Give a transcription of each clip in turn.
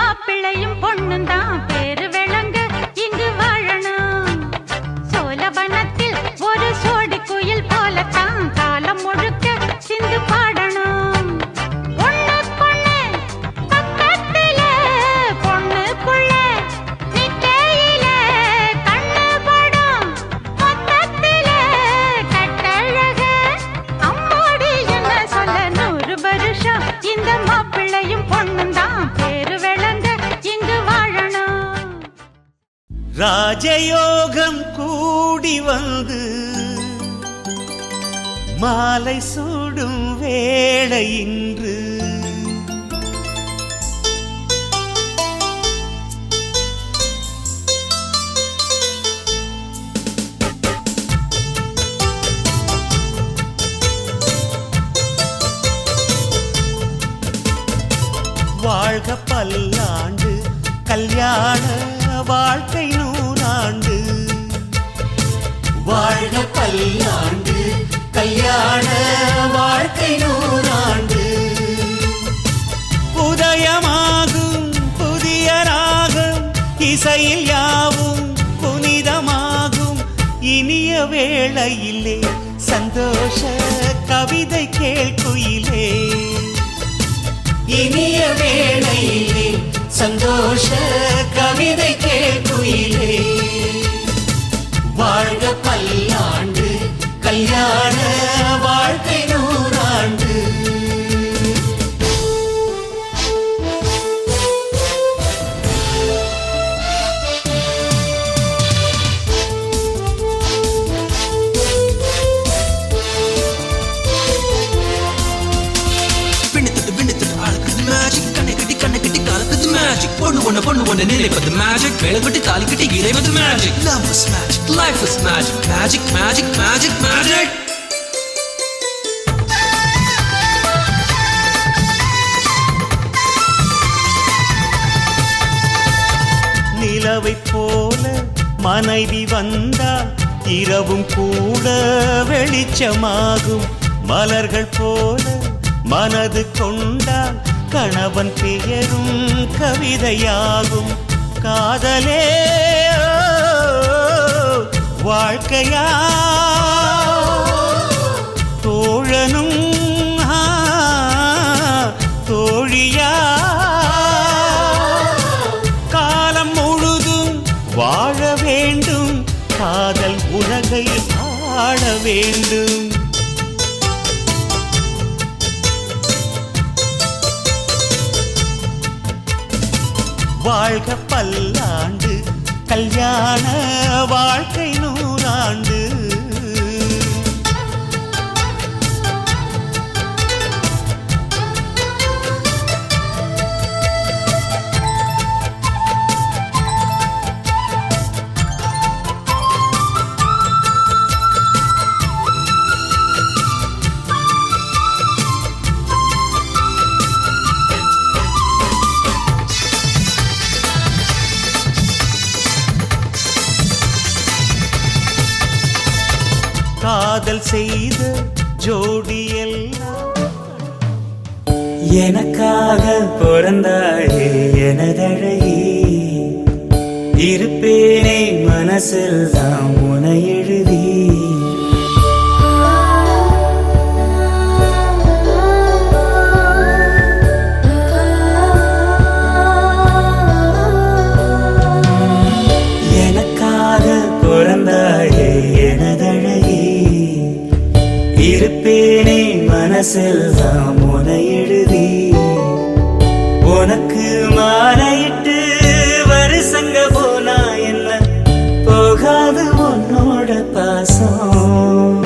மாப்பிள்ளையும் பொண்ணும் தான் பேரு விளங்க இங்கு வாழணும். சோழவனத்தில் ஒரு சோடி குயில் போலத்தான் காலம் முழுக்க சிந்து பாடணும். பொண்ணுக்குள்ள பக்கத்தில பொண்ணுக்குள்ள நிக்கையில கண்ணு படும் மொத்தத்தில கட்டழக அம்மாடி என்ன சொல்ல 100 வருஷம் இந்த மாப்பிள்ளையும் பொண்ணும் தான் பேரு விளங்க இங்கு வாழணும். ராஜயோகம் கூடி வந்து மாலை சூடும் வேளை இன்று வாழ்க பல்லாண்டு கல்யாண வாழ்க்கை 100 ஆண்டு. வாழ்க பல்லாண்டு கல்யாண வாழ்க்கை 100 ஆண்டு. உதயமாகும் புதிய ராகம் இசையில் யாவும் புனிதமாகும். இனிய வேளையிலே சந்தோஷ கவிதை கேள்குயிலே. இனிய வேளையிலே சந்தோஷ கவிதை கேள்குயிலே. வாழ்க பல்லாண்டு கல்யாண வாழ்க்கை 100 ஆண்டு. பொண்ணு ஒண்ணு நினைப்பது மேஜிக். வேலைப்பட்டு தாலி கட்டி இறைவது magic. Love is magic, life is magic. Magic, magic, magic, magic. நிலவை போல மனைவி வந்தால் இரவும் கூட வெளிச்சமாகும். மலர்கள் போல மனது கொண்டால் கணவன் பெயரும் கவிதையாகும். காதலே வாழ்க்கையா தோழனும் தோழியா காலம் முழுதும் வாழ வேண்டும். காதல் உலகை ஆள வேண்டும். வாழ்க பல்லாண்டு கல்யாண வாழ்க்கை 100 ஆண்டு. காதல் செய்த ஜோடியெல்லாம் எனக்காக பிறந்தாயே எனதழகி. இருப்பேனே மனசில் தான் உனை எழுதி. எனக்காக பிறந்தாயே எனதழகி. இருப்பேனே மனசில் தான் உனை எழுதி. உனக்கு மாலையிட்டு வருஷங்க போனா என்ன போகாது உன்னோட பாசம்.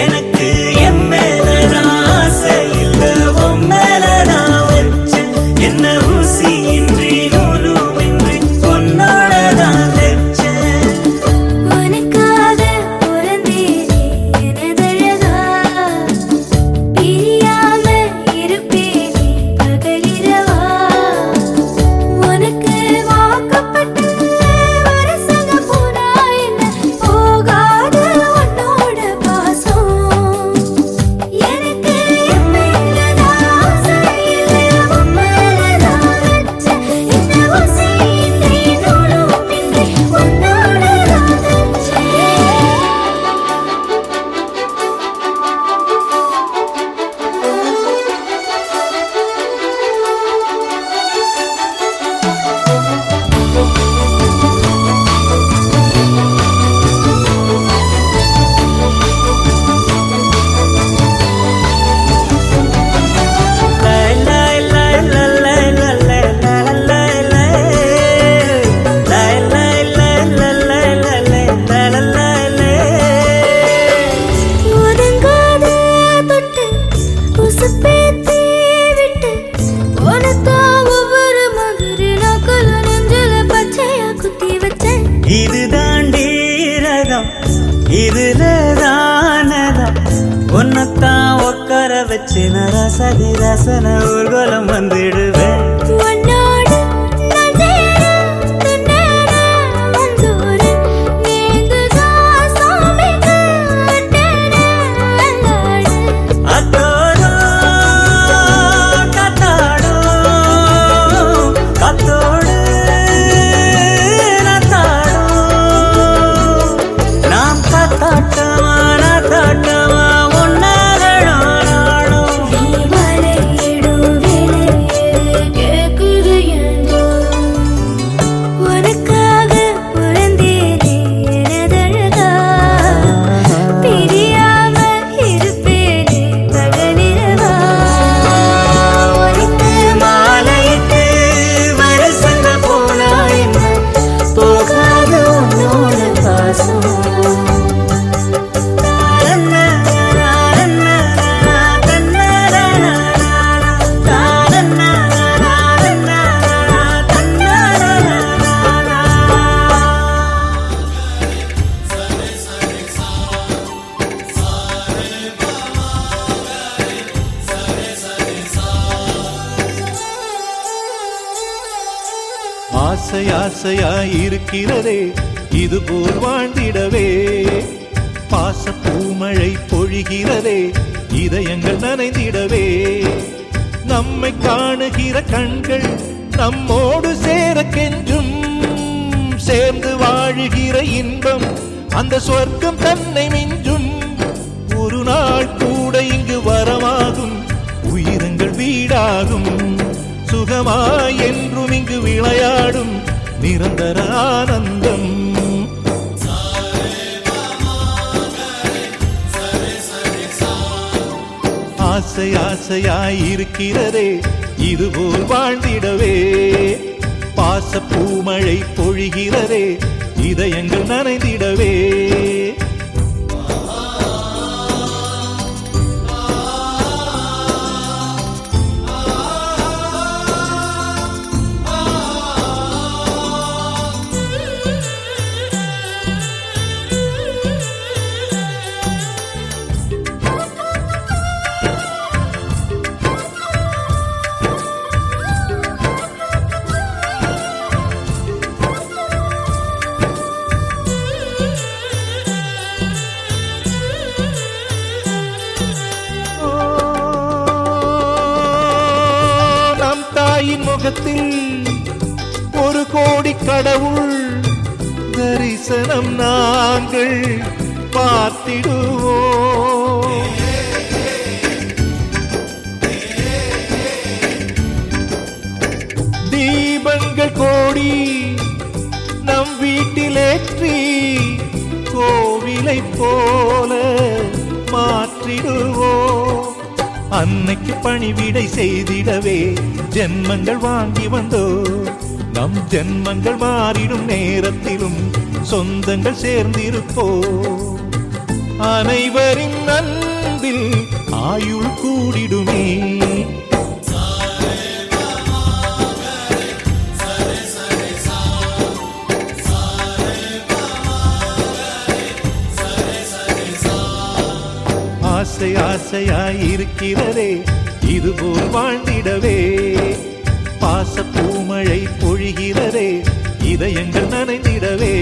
எனக்கு என் மேலதான் ஆசை இல்ல உன் மேலதான் வச்ச. என்ன ஊசி இன்றி நூலுமின்றி உன்னோடதான் வச்ச. உனக்காக பிறந்தேனே எனதழகா. பிரியாம இருப்பேனே பகலிரவா. இது தாண்டி ரகம் இதுல தானதம் உன்னத்தான் உட்கார வச்சு நான் ரசதி ரசன ஊர்வலம் வந்துடுவேன் உன்னோடு நான் சேர துன்னேன மந்தூர நீங்குதா சாமிக்கு அட்டேன அல்லாடு அத்தோடோ கத்தாடோ கத்தோடு நத்தாடோ நாம் கத்தாட்டமா நத்தாட்டமா ஒன்னாகடோ நாடோ நீ மலையிடும் விலையிடு கேக்குது என்றோ உனக்காக பிறந்தேனே எனதழகா பிரியாம இருப்பேனே பகலிரவா உனக்கு மாலையிட்டு வருஷங்க போனா என்ன போகாத உன்னோட பாசம் ஆசை ஆசையாய் இருக்கிறதே இது போல் வாழ்ந்திடவே பாச பூமழை பொழிகிறதே இதயங்கள் நனைந்திடவே நம்மை காணுகிற கண்கள் நம்மோடு சேர கெஞ்சும் சேர்ந்து வாழுகிற இன்பம் அந்த சொர்க்கம் தன்னை மிஞ்சும் ஒரு நாள் கூட இங்கு வரமாகும் உயிரங்கள் வீடாகும் சுகமாய் என்றும் இங்கு விளையாடும் நிரந்தர ஆனந்தம் ஆசை ஆசையாய் இருக்கிறதே இதுபோல் வாழ்ந்திடவே பாச பூமழை பொழிகிறதே இதயங்கள் நனைந்திடவே முகத்தில் ஒரு கோடி கடவுள் தரிசனம் நாங்கள் பார்த்திடுவோம் தீபங்கள் கோடி நம் வீட்டிலேற்றி கோவிலை போல மாற்றிடுவோம் அன்னைக்கு பணிவிடை செய்திடவே ஜென்மங்கள் வாங்கி வந்தோ நம் ஜென்மங்கள் மாறிடும் நேரத்திலும் சொந்தங்கள் சேர்ந்திருப்போ அனைவரின் அன்பில் ஆயுள் கூடிடுமே ஆசை ஆசையாய் இருக்கிறதே இதுபோல் வாழ்ந்திடவே பாச பூமழை பொழிகிறதே இதயங்கள் நனைந்திடவே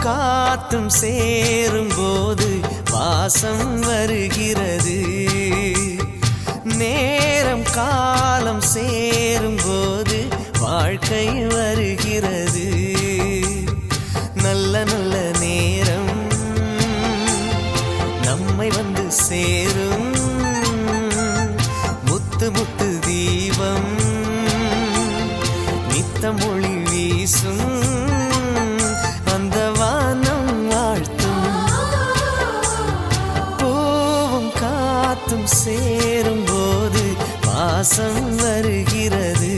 காத்தும் சேரும் போது வாசம் வருகிறது நேரம் காலம் சேரும் போது வாழ்க்கை வருகிறது நல்ல நல்ல நேரம் நம்மை வந்து சேரும் முத்து முத்து தீபம் நித்தம் ஒளி வீசும் பாசம் வருகிறது.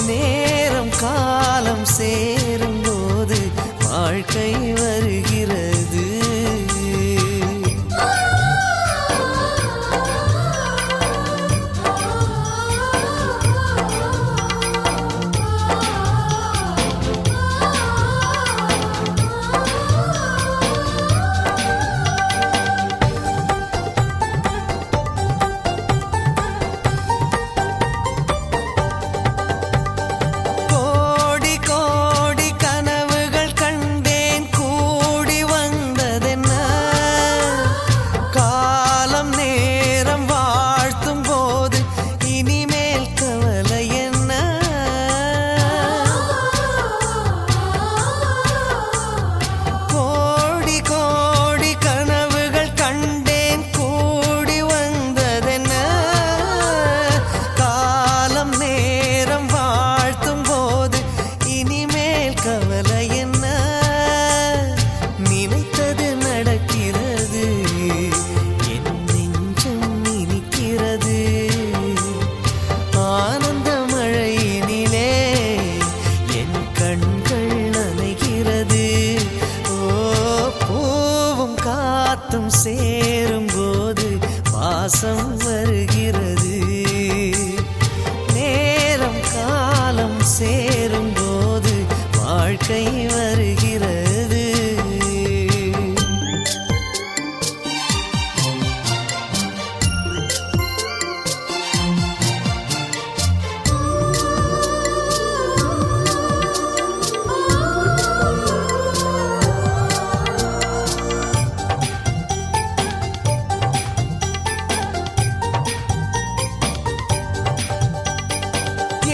நேரம் காலம் சேரும் போது வாழ்க்கை வருகிறது. சேரும் போது பாசம் வருகிறது. நேரம் காலம் சேரும் போது வாழ்க்கை வருகிறது.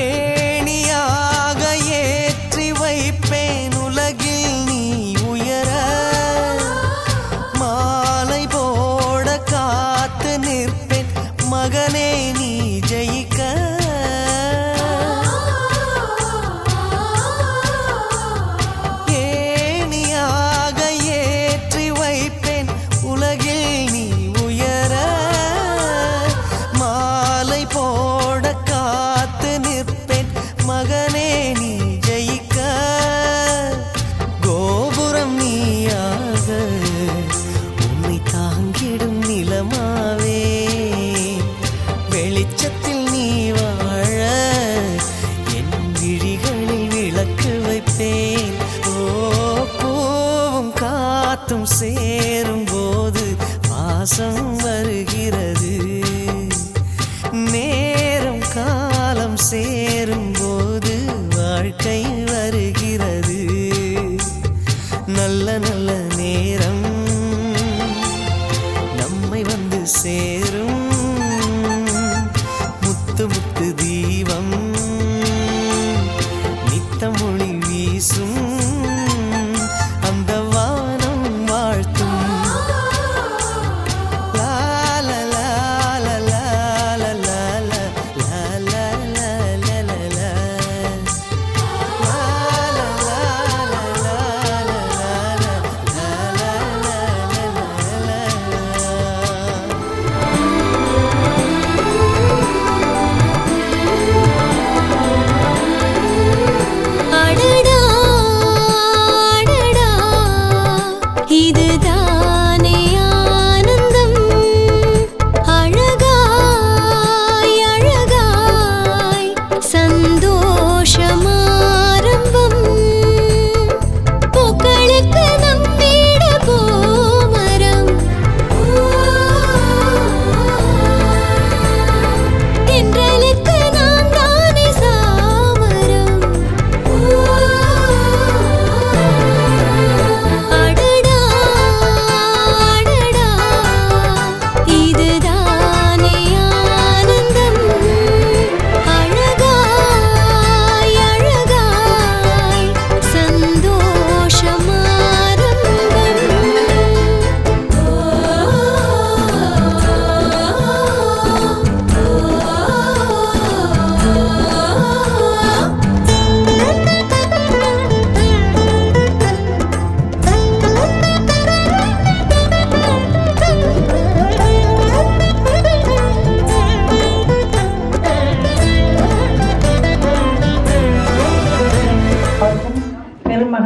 ஏணியாக ஏற்றி வைப்பேன் உலகை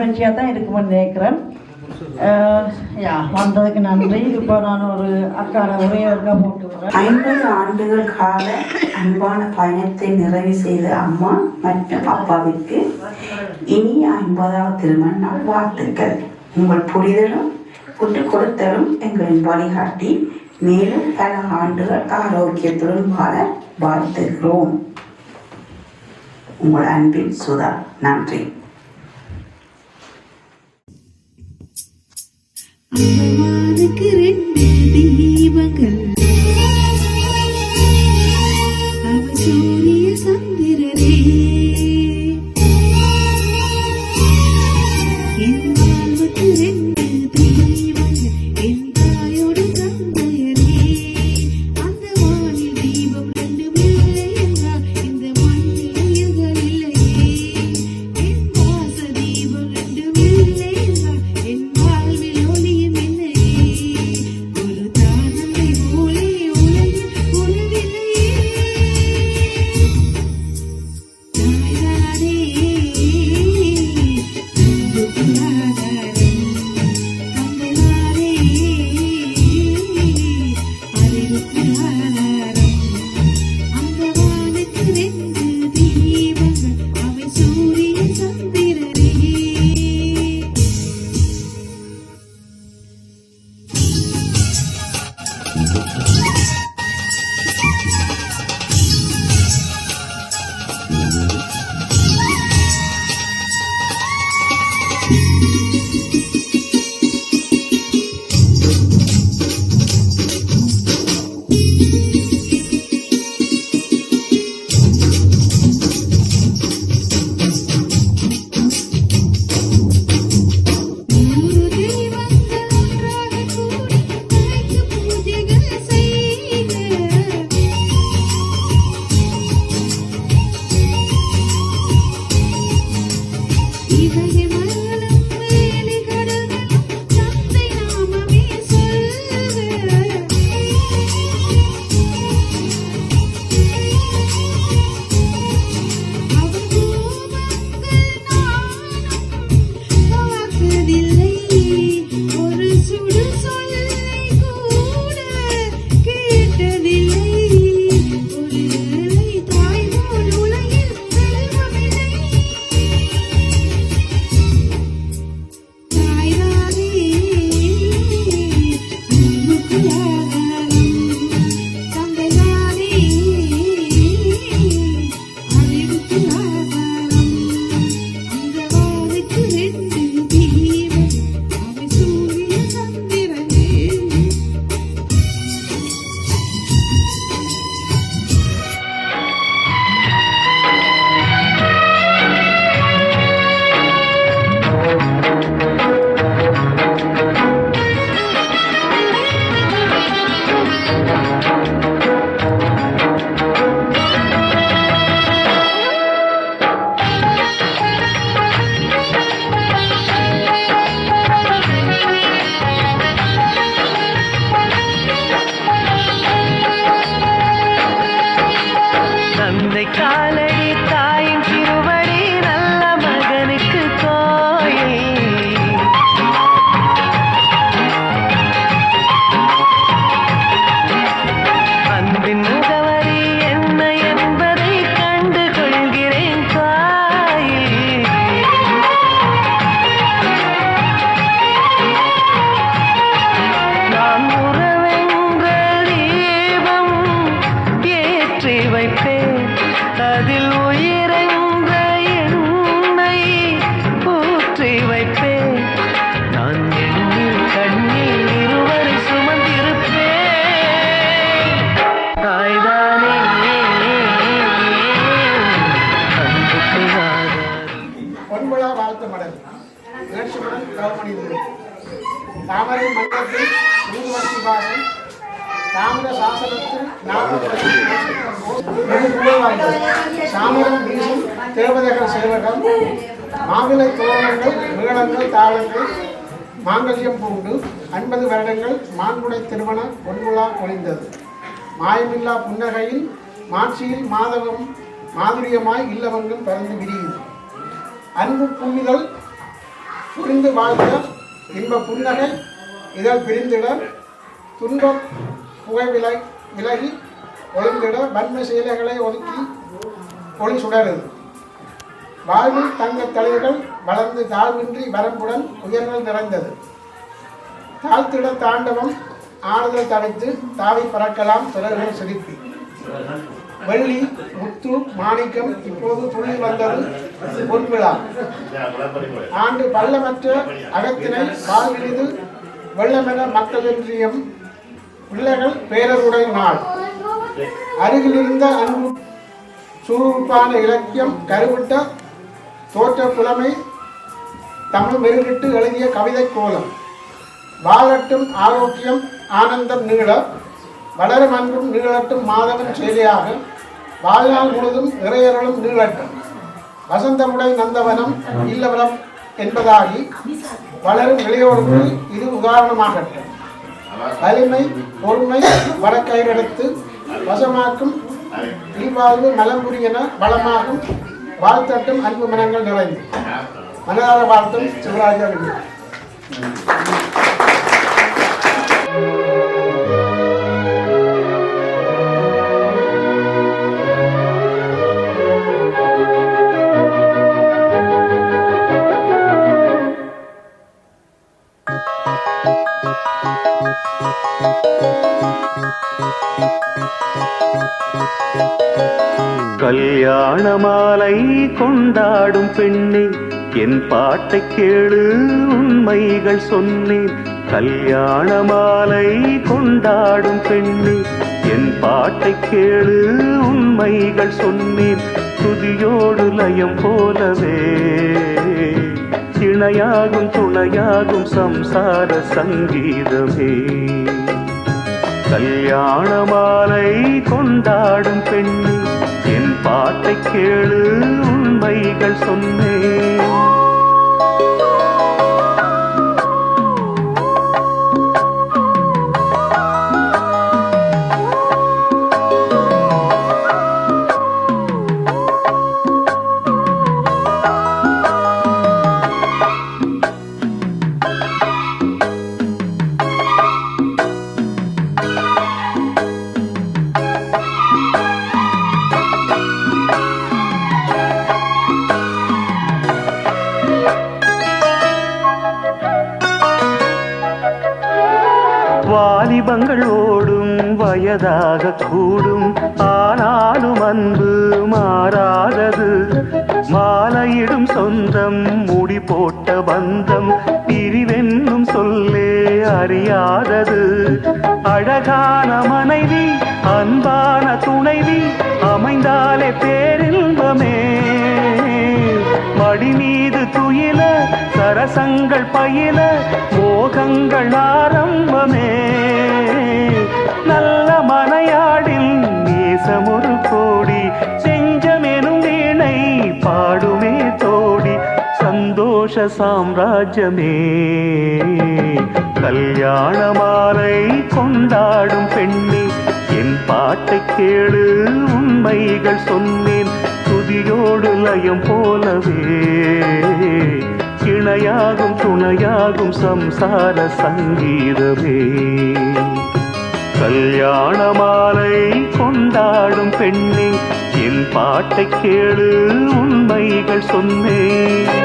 மகிழ்ச்சியாக தான் இருக்குமென்னு நினைக்கிறேன். வந்ததுக்கு நன்றி. இப்போ நான் ஒரு அக்கான உரையாக போட்டு வரேன். 50 ஆண்டுகள் கால அன்பான பயணத்தை நிறைவு செய்த அம்மா மற்றும் அப்பாவிற்கு இனிய 50வது திருமண வாழ்த்துக்கள். உங்கள் புரிதலும் விட்டு கொடுத்தலும் எங்களின் வழிகாட்டி மேலும் பல ஆண்டுகள் ஆரோக்கியத்துடன் வாழ வாழ்த்துகிறோம். உங்கள் அன்பின் சுதா. நன்றி. அம்மாவுக்கு 2 தீபங்கள், அவ சூரிய சந்திரரே, என் வாழ்வுக்கு 2 தீபங்கள், என் தாயோடு தந்தையரே. அந்த வானில் தீபம் 2 இல்லை என்றால் இந்த மண்ணில் இல்லையே. என் வாச தீபம் 2 இல்லை என்றால் என் வாழ்வில் ஒளியும் இல்லையே. ஒரு தானந்தை போலே உலகில் உறவில்லையே. தாய்தானே அன்புக்கு ஆதாரம், தந்தைதானே அறிவுக்கு ஆதாரம். அந்த வானுக்கு 2 தீபங்கள், அவை சூரிய சந்திரரே. ஒரு சுடு சொல்லை கூட கேட்டதில்லை. ஒரு தாய் போல் உலகில் செல்வமில்லை. தாய்தானே அன்புக்கு ஆதாரம், தந்தைதானே அறிவுக்கு ஆதாரம். அந்த வானுக்கு 2 தீபம், அவை சூரிய சந்திரனே. தந்தை காலடி தாயின் திருவடி நல்ல மகனுக்கு கோயில். அன்பின் முகவரி என்ன என்பதை கண்டு கொள்கிறேன் தாயே. நான் உறவென்ற தீபம் ஏற்றி வைப்பேன், அதில் உயிரென்ற எண்ணெய் ஊற்றி வைப்பேன். நான் எண்ணில் கண்ணில் இருவரை சுமந்திருப்பேன். தாய்தானே அன்புக்கு ஆதாரம். பொன்விழா வாழ்த்து மடல் நிகழ்ச்சியுடன் கவனித்து தாமரை மண்டலத்தில் ஊர்வசி பாகம் தாமிர சாசனத்தில் சாமரம் வீசும் தேவதைகள் சேவகம் மாவிலை தோரணங்கள் மேளங்கள் தாளங்கள் மாங்கல்யம் பூண்டு 50 வருடங்கள் மாண்புடை திருமண பொன்விழா பொழிந்தது. மாயமில்லா புன்னகையில் மாட்சியில் மாதவம் மாதுரியமாய் இல்லவங்கும் பறந்து விரியுது. அன்பு புவிதல் புரிந்து வாழ்ந்த இன்ப புன்னகை இதழ் பிரிந்திட துன்பம் புகை விலகி ஒளிந்திட வன்மை செயல்களை ஒதுக்கி ஒளி சுடருது. வாழ்வில் தங்க தலைவர்கள் வளர்ந்து தாழ்வின்றி வரம்புடன் உயர்வுகள் நிறைந்தது. தாழ்த்திட தாண்டவம் ஆறுதல் தவித்து தாவி பறக்கலாம் தொடர்கள் சிரிப்பி. வெள்ளி முத்து மாணிக்கம் இப்போது துள்ளி வந்தது பொன்விழா. ஆண்டு பள்ளமற்ற அகத்தினை வாழ்வினிது வெள்ளமென மக்களின்றியம் பிள்ளைகள் பேரருடை நாள். அருகிலிருந்த அன்பு சுறுப்பான இலக்கியம் கருவிட்ட தோற்ற புலமை தமிழ் மெருகிட்டு எழுதிய கவிதை கோலம். வாழட்டும் ஆரோக்கியம் ஆனந்தம் நீள வளரும் அன்பும் நீளட்டும் மாதவன் செயலியாக வாழ்நாள் முழுதும் இறையர்களும் நீளட்டும். வசந்தமுடை நந்தவனம் இல்லவரம் என்பதாகி வளரும் இளையோருக்கு இது உதாரணமாகட்டும். வலிமை பொறுமை வடக்கயிறெடுத்து வசமாக்கும் இல்வாழ்வு நலம்புரி என வளமாகும் வாழ்த்தட்டும் அன்பு மனங்கள் நிறைந்து. மனதார வாழ்த்தும் சிவராஜா. கல்யாண மாலை கொண்டாடும் பெண்ணே என் பாட்டை கேளு உண்மைகள் சொன்னேன். கல்யாண மாலை கொண்டாடும் பெண்ணே என் பாட்டை கேளு உண்மைகள் சொன்னேன். துதியோடு லயம் போலவே இணையாகும் துணையாகும் சம்சார சங்கீதமே. கல்யாண மாலை கொண்டாடும் பெண்ணே என் பாட்டை கேளு உண்மைகள் சொன்னேன். வாலிபங்கள் ஓடும் வயதாக கூடும் ஆனாலும் அன்பு மாறாதது. மாலையிடும் சொந்தம் முடி போட்ட பந்தம் பிரிவென்னும் சொல்லே அறியாதது. அழகான மனைவி அன்பான துணைவி அமைந்தாலே பேரின்பமே. மடி மீது துயில சரசங்கள் பயில மோகங்கள் ஆரம்பமே. நல்ல மனையாடில் நேசமொரு கோடி செஞ்சமெனும் வீணை பாடுமே தோடி சந்தோஷ சாம்ராஜ்யமே. கல்யாண மாலை கொண்டாடும் பெண்ணே என் பாட்டை கேளு உண்மைகள் சொன்னேன். துதியோடு லயம் போலவே இணையாகும் துணையாகும் சம்சார சங்கீதமே. கல்யாண மாலை கொண்டாடும் பெண்ணே என் பாட்டை கேளு உண்மைகள் சொன்னேன்.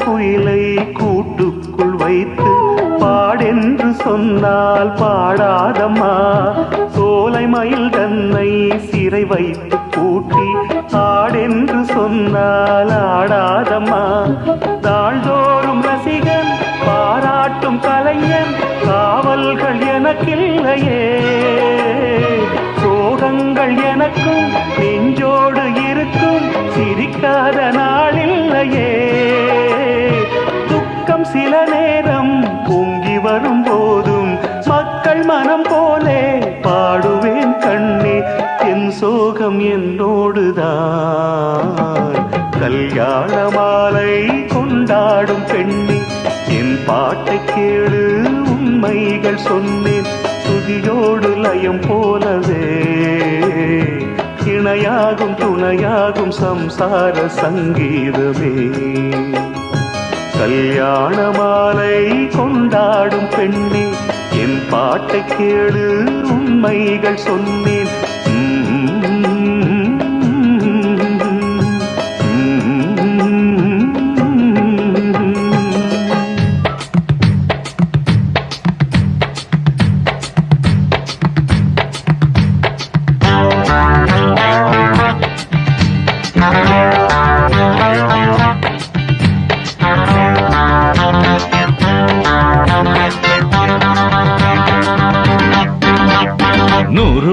குயிலை கூட்டுக்குள் வைத்து பாடென்று சொன்னால் பாடாதம்மா. சோலை மயில் தன்னை சிறை வைத்து பூட்டி ஆடென்று சொன்னால் ஆடாதம்மா. தாழ்தோறும் ரசிகன் பாராட்டும் கலைஞன் காவல்கள் எனக்கில்லையே. சோகங்கள் துன்பங்கள் எனக்கும் நெஞ்சோடு இருக்கும் சிரிக்காத நாளில்லையே துக்கம் சில நேரம் பொங்கி வரும் போதும் மக்கள் மனம் போலே பாடுவேன் கண்ணே என் சோகம் என்னோடுதான் கல்யாண மாலை கொண்டாடும் பெண்ணே என் பாட்டை கேளு உண்மைகள் சொன்னேன் துதியோடு லயம் போலவே இணையாகும் துணையாகும் சம்சார சங்கீதமே கல்யாண மாலை கொண்டாடும் பெண்ணே என் பாட்டை கேளு உண்மைகள் சொன்னேன்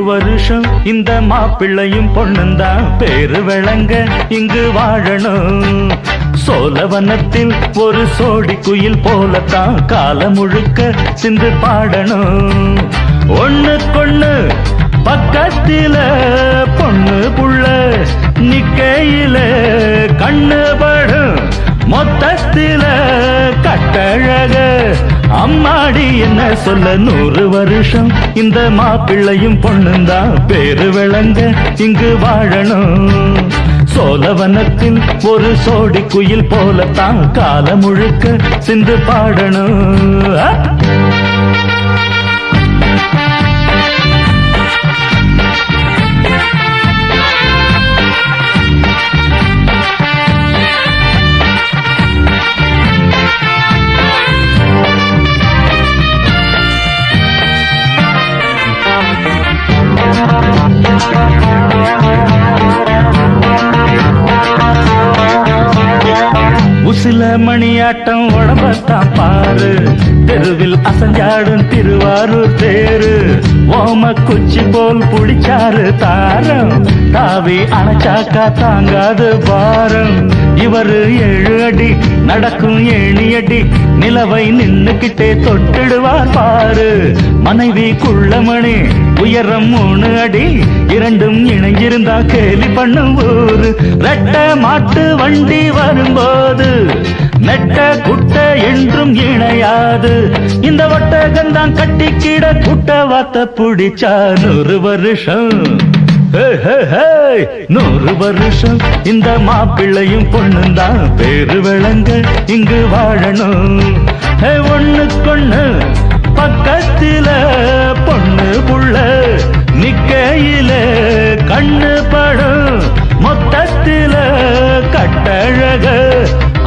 வருஷம் இந்த மாப்பிள்ளையும் பொண்ணுந்தான் பேரு விளங்க இங்கு வாழணும் சோழவனத்தில் ஒரு சோடி குயில் போலத்தான் காலம் முழுக்க சிந்து பாடணும் ஒண்ணுக்கொண்ணு பக்கத்தில பொண்ணு புள்ள நிக்கையில கண்ணு படும் மொத்தத்தில கட்டழக அம்மாடி என்ன சொல்ல 100 வருஷம் இந்த மாப்பிள்ளையும் பொண்ணுந்தான் பேரு விளங்க இங்கு வாழணும் சோழவனத்தில் ஒரு சோடி குயில் போலத்தான் காலம் முழுக்க சிந்து பாடணும் உசில மணியாட்டம் உடம்பத்தான் பாரு தெருவில் அசஞ்சாடும் திருவாரூர் தேரு ஓம குச்சி போல் புடிச்சாரு தாரம் தாவி அணைச்சாக்கா தாங்காது பாரம் இவரு 7 அடி நடக்கும் 7 அடி நிலவை நின்னுக்கிட்டே தொட்டிடுவார் பாரு மனைவி குள்ளமணி உயரம் 3 அடி இரண்டும் இணைஞ்சிருந்தா கேலி பண்ணும் ஊரு ரெட்ட மாட்டு வண்டி வரும்போது நெட்ட குட்ட என்றும் இணையாது இந்த ஒட்டகந்தான் கட்டிக்கிட குட்ட வாத்த புடிச்சா 100 வருஷம் 100 வருஷம் இந்த மாப்பிள்ளையும் பொண்ணுந்தான் பேரு விளங்க இங்கு வாழணும் ஒண்ணுக்கொண்ணு பக்கத்தில பொண்ணு புள்ள நிக்கையில கண்ணு படும் மொத்தத்தில கட்டழக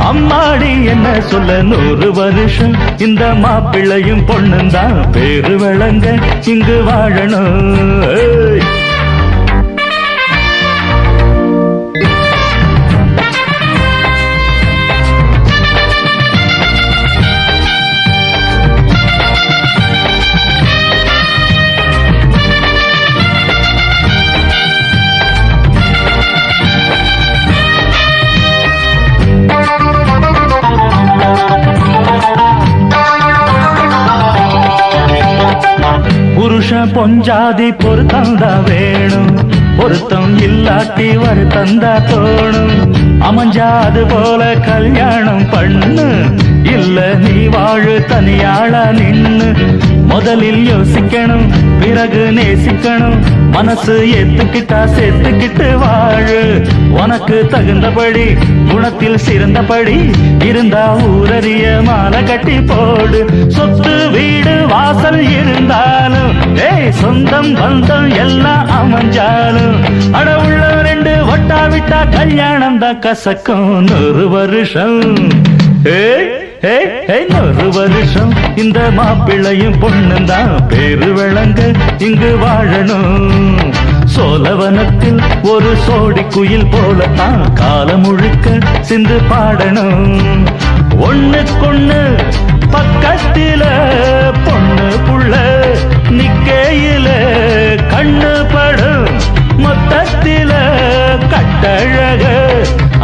அம்மாடி என்ன சொல்ல 100 வருஷம் இந்த மாப்பிள்ளையும் பொண்ணுந்தான் பேரு விளங்க இங்கு வாழணும் புருஷன் பொஞ்சாதி பொருத்தந்தா வேணும் பொருத்தம் இல்லாட்டி வருத்தந்தா தோணும் அமைஞ்சாது போல கல்யாணம் பண்ணு இல்ல நீ வாழு தனியாளா நின்னு முதலில் யோசிக்கணும் பிறகு நேசிக்கணும் மனசு ஏத்துக்கிட்டா சேர்த்துக்கிட்டு வாழு உனக்கு தகுந்தபடி குணத்தில் சிறந்தபடி இருந்தா ஊரறிய மாலை கட்டி போடு சொத்து வீடு வாசல் இருந்தாலும் சொந்தம் பந்தம் எல்லாம் அமைஞ்சாலும் அட உள்ள 2 வட்டா விட்டா கல்யாணம் தான் கசக்கும் 100 வருஷம் 100 வருஷம் இந்த மாப்பிள்ளையும் பொண்ணுந்தான் பேரு விளங்க இங்கு வாழணும் சோழவனத்தில் ஒரு சோடி குயில் போலத்தான் காலம் முழுக்க சிந்து பாடணும் ஒண்ணுக்கொண்ணு பக்கத்தில பொண்ணு புள்ள நிக்கையில கண்ணு படும்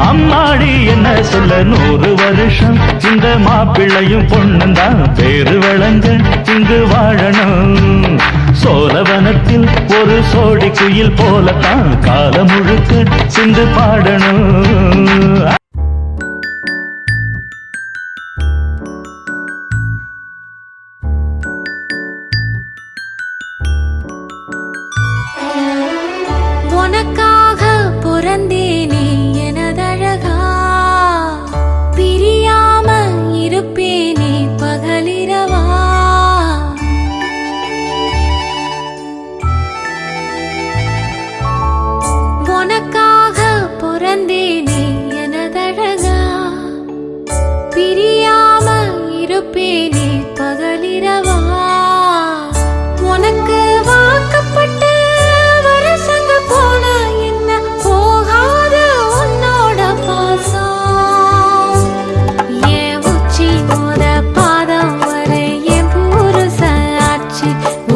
அம்மாடி என்ன சொல்ல 100 வருஷம் இந்த மாப்பிள்ளையும் பொண்ணுந்தான் பேரு விளங்க இங்கு வாழணும் சோழவனத்தில் ஒரு சோடி குயில் போலத்தான் காலம் முழுக்க சிந்து பாடணும் உனக்காக பிறந்தேனே எனதழகா பிரியாம இருப்பேனே பகலிரவா உனக்காக பிறந்தேனே எனதழகா பிரியாம இருப்பேனே பகலிரவா உனக்கு வாக்கப்பட்ட வருஷங்க போன என்ன போகாத உன்னோட பாசம் என் உச்சி மோத பாதம் வரை என் புருஷ ஆட்சி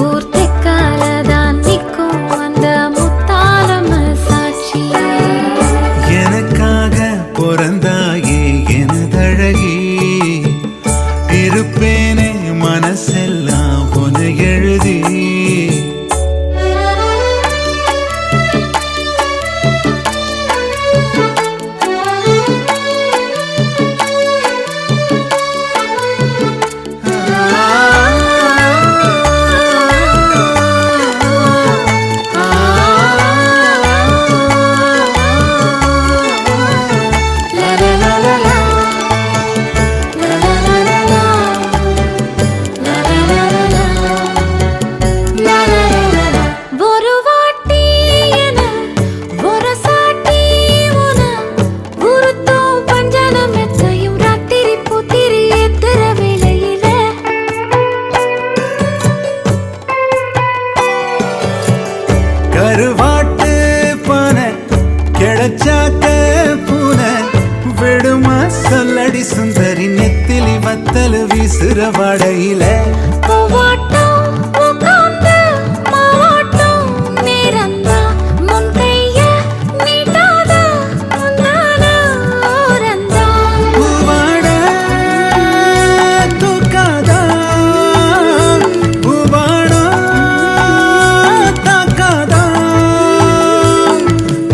ஊர் தெக்காலதான் நிற்கும் அந்த முத்தாரம சாட்சி எனக்காக பிறந்தாயே எனதழகி இருப்பேனே மனசெல்லாம் உன எழுதி ஒரு வாட்டி என ஒரு சாட்டி உன உருத்தும் பஞ்சனம் எத்தையும் ராத்திரி புத்திரி எத்திர வேளையில கருவாட்டு பானை கிடைச்சாக்க பூனை விடுமா சொல்லடி சுந்தரி நெத்திலி வத்தல் வீசுற வாடையில பூவாட்டம் உட்கார்ந்து மாவாட்டம் நேரந்தா முன் கைய நீட்டாத முன்னால ஓரந்தா பூவாட தூக்காதா பூவாடா தாக்காதா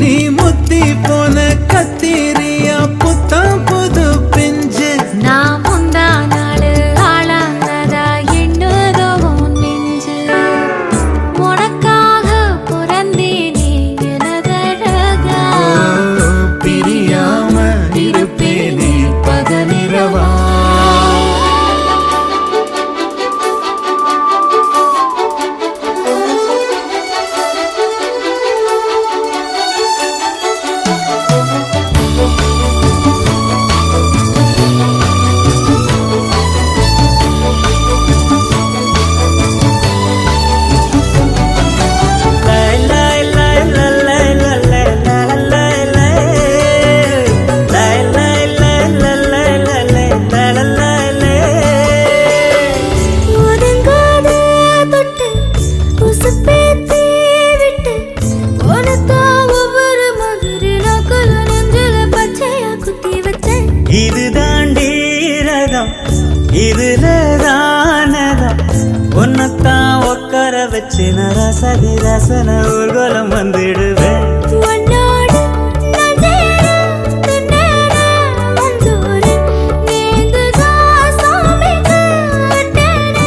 நீ முத்தி போன கத்திரியா புத்தம் புது பிஞ்சு நான் முந்தா நாடு ஆளானதா எண்ணுதோ உன் நெஞ்சு உனக்காக பிறந்தேனே எனதழகா பிரியாம இருப்பேனே பகலிரவா ஒதுங்காத தொட்டு உசுப்பேத்தி விட்டு உனக்கா ஒவ்வொரு மாதிரி நாக்குல நெஞ்சில பச்சையா குத்தி வச்சேன் இது தாண்டி ரகம் இதுல தானதம் உன்னத்தான் உட்கார வச்சு நரசதி ரசன ஊர்வலம் வந்துடுவேன் உன்னோடு நான் சேர தின்னேற வந்தோரு நீங்குதா சாமிக்கு அட்டேற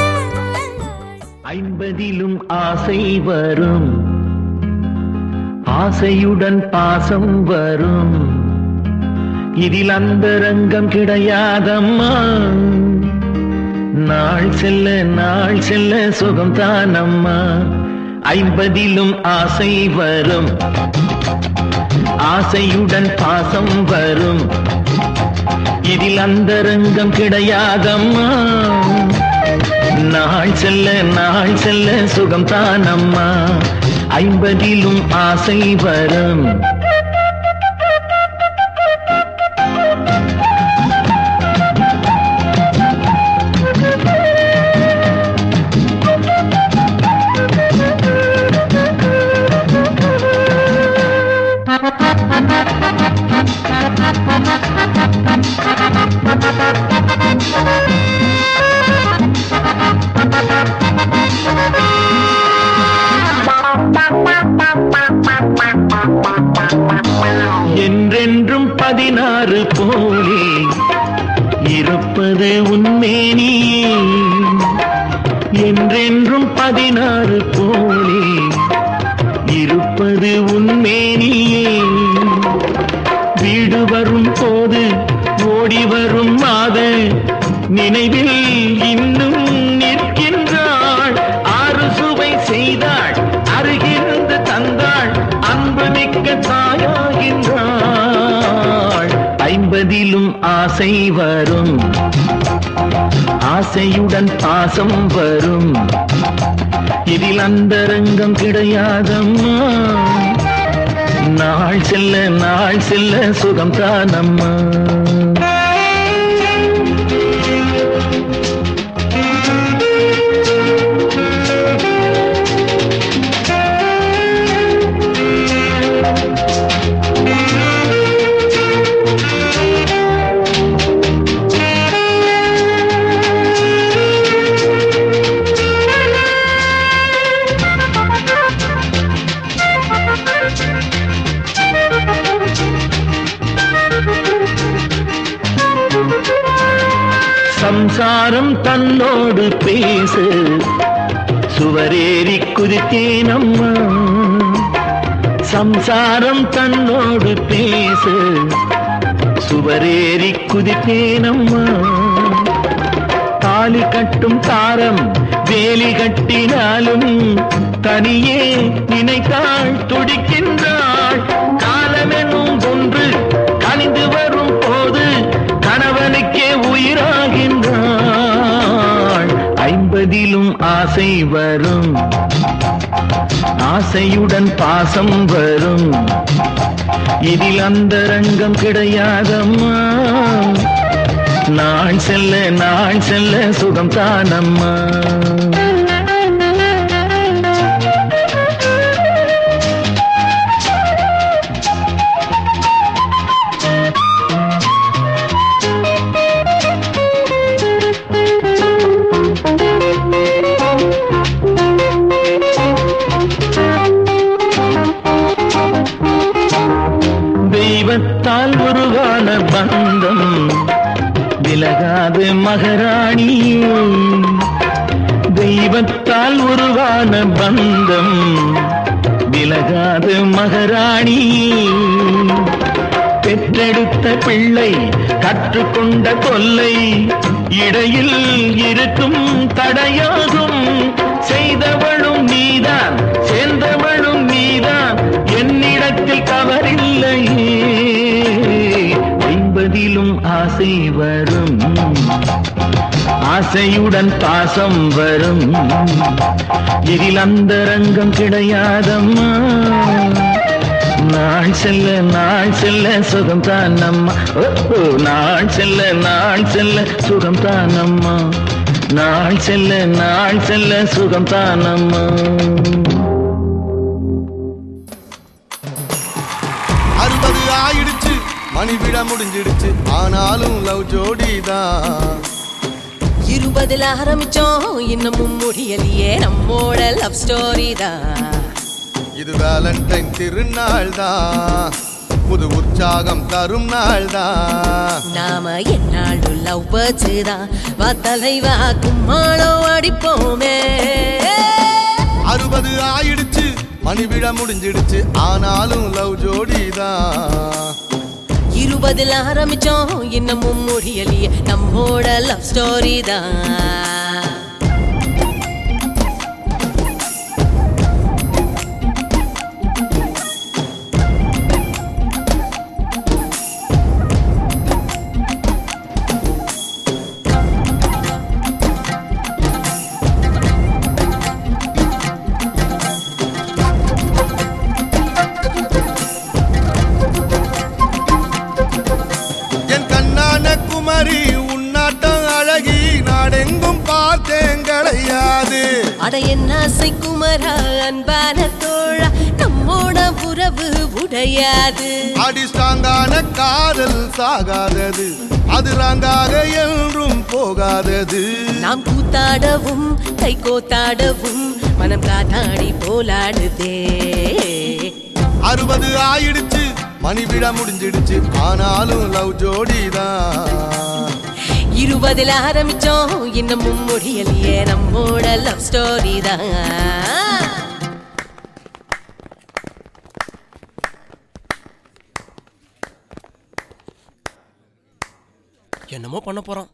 50லும் ஆசை வரும் ஆசையுடன் பாசம் வரும் இதில் அந்தரங்கம் கிடையாதம்மா நாள் செல்ல சுகம் தானம்மா 50லும் ஆசை வரும் ஆசையுடன் பாசம் வரும் இதில் அந்தரங்கம் கிடையாதம்மா நாள் செல்ல சுகம் தானம்மா 50லும் ஆசை வரும் என்றென்றும் 16 போலே இருப்பது உன்மேனியே, என்றென்றும் 16 போலே இருப்பது உன்மேனியே. வீடு வரும் போது ஓடி வரும் மாத நினைவில் இன்னும் நிற்கின்றாள். 6 சுவை செய்தாள், அருகிருந்து தந்தாள், அன்பு மிக்க தாயாகின்றாள். 50லும் ஆசை வரும், ஆசையுடன் பாசம் வரும். இதில் அந்தரங்கம் கிடையாதம்மா. நாள் செல்ல நாள் செல்ல சுகம் தானம்மா. சம்சாரம் தன்னோடு பேசு, சுவரேறி குதித்தேனம்மா. சம்சாரம் தன்னோடு பேசு, சுவரேறி குதித்தேனம்மா. தாலி கட்டும் தாரம் வேலி கட்டினாலும் தனியே நினைத்தாள், துடிக்கின்றாள். காலமெனும் ஒன்று கனிந்து வரும் போது கணவனுக்கே உயிராகின்றாள். 50லும் ஆசை வரும், ஆசையுடன் பாசம் வரும். இதில் அந்தரங்கம் கிடையாதம்மா. நாள் செல்ல நாள் செல்ல சுகம் தானம்மா. தெய்வத்தால் உருவான பந்தம் விலகாது மகாராணி. தெய்வத்தால் உருவான பந்தம் விலகாது மகாராணி. பெற்றெடுத்த பிள்ளை கற்றுக்கொண்ட தொல்லை இடையில் இருக்கும் தடையாகும். செய்தவளும் நீதான், சேர்ந்தவளும் நீதான், என்னிடத்தில் தவறில்லையே. 50லும் ஆசை வரும், ஆசையுடன் பாசம் வரும். இதில் அந்தரங்கம் கிடையாதம்மா. நாள் செல்ல நாள் செல்ல சுகம் தானம்மா. நாள் செல்ல நாள் செல்ல சுகம் தானம்மா. நாள் செல்ல நாள் செல்ல சுகம் தானம்மா. 60 ஆயிடுச்சு, மணி விட முடிஞ்சிடுச்சு, ஆனாலும் லவ் ஜோடிதான். 20ல் ஆரம்பிச்சோம், இன்னமும் முடியலையே நம்மோட லவ் ஸ்டோரி தான். இது வேலண்டைன் திருநாள் தான், புது உற்சாகம் தரும் நாள் தான். நாம என்னாலும் லவ் பேர்ட்ஸ் தான், வா தலைவா கும்மாளோ அடிப்போமே. 60 ஆயிடுச்சு, மணி விட முடிஞ்சிடுச்சு, ஆனாலும் லவ் ஜோடிதான். 20ல் ஆரம்பிச்சோம், இன்னமும் முடியலையே நம்மோட லவ் ஸ்டோரி தான். உன்னாட்டம் அழகி நாடெங்கும் பார்த்தேன் கிடையாது. அட என்ன குமரா அன்பான தோழா, நம்மோட உறவு உடையாது. அடி ஸ்ட்ராங்கான காதல் சாகாதது, அது ராங்காக என்றும் போகாதது. நாம் கூத்தாடவும் கை கோத்தாடவும் மனம் காத்தாடி போலாடுதே. 60 ஆயிடுச்சு மணி விழா முடிஞ்சிடுச்சு ஆனாலும் லவ் ஜோடிதான் 20 ஆரம்பிச்சோம் இன்னமும் முடியலையே நம்மோட லவ் ஸ்டோரி தான் என்னமோ பண்ண போறோம்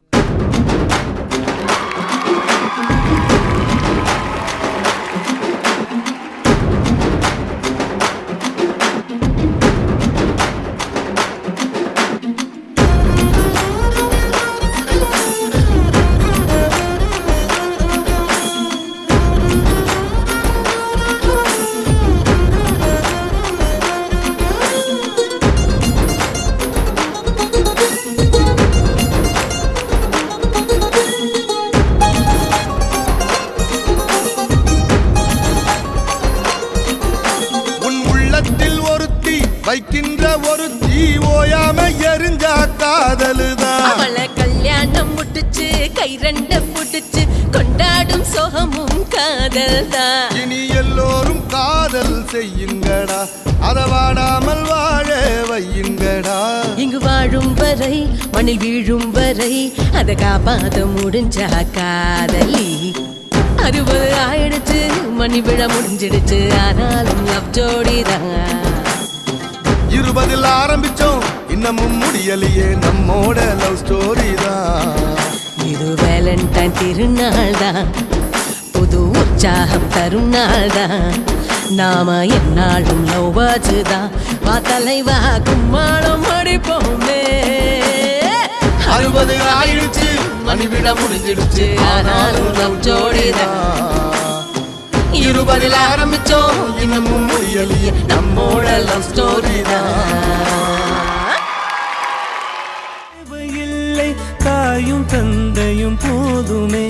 வைக்கின்ற ஒரு தீ ஓயாம எரிஞ்சா காதலுதான் அவளை கல்யாணம் முட்டுச்சு கை ரெண்ட புடிச்சு கொண்டாடும் சோகமும் காதல் தான் இனி எல்லோரும் காதல் செய்யுங்கடா அத வாடாமல் வாழ வையுங்கடா இங்கு வாழும் வரை மண்ணில் வீழும் வரை அத காப்பாத முடிஞ்சா காதலி 60 ஆயிடுச்சு மணி விழா முடிஞ்சிடுச்சு ஆனாலும் லவ் ஜோடிதான் 20 ஆரம்பிச்சோம் இன்னமும் முடியலையே நம்மோட லவ் ஸ்டோரி தான் இது வேலண்டைன் திருநாள் தான் புது உற்சாகம் தரும் நாள் தான் நாம என்னாலும் லவ் பேர்ட்ஸ் தான் வா தலைவா கும்மாளம் அடிப்போமே 60 ஆயிடுச்சு மணி விழா முடிஞ்சிடுச்சு ஆனாலும் லவ் ஜோடிதான் 20 ஆரம்பிச்சோம் இன்னமும் முடியலையே நம்மோட லவ் ஸ்டோரி இல்லை தாயும் தந்தையும் போதுமே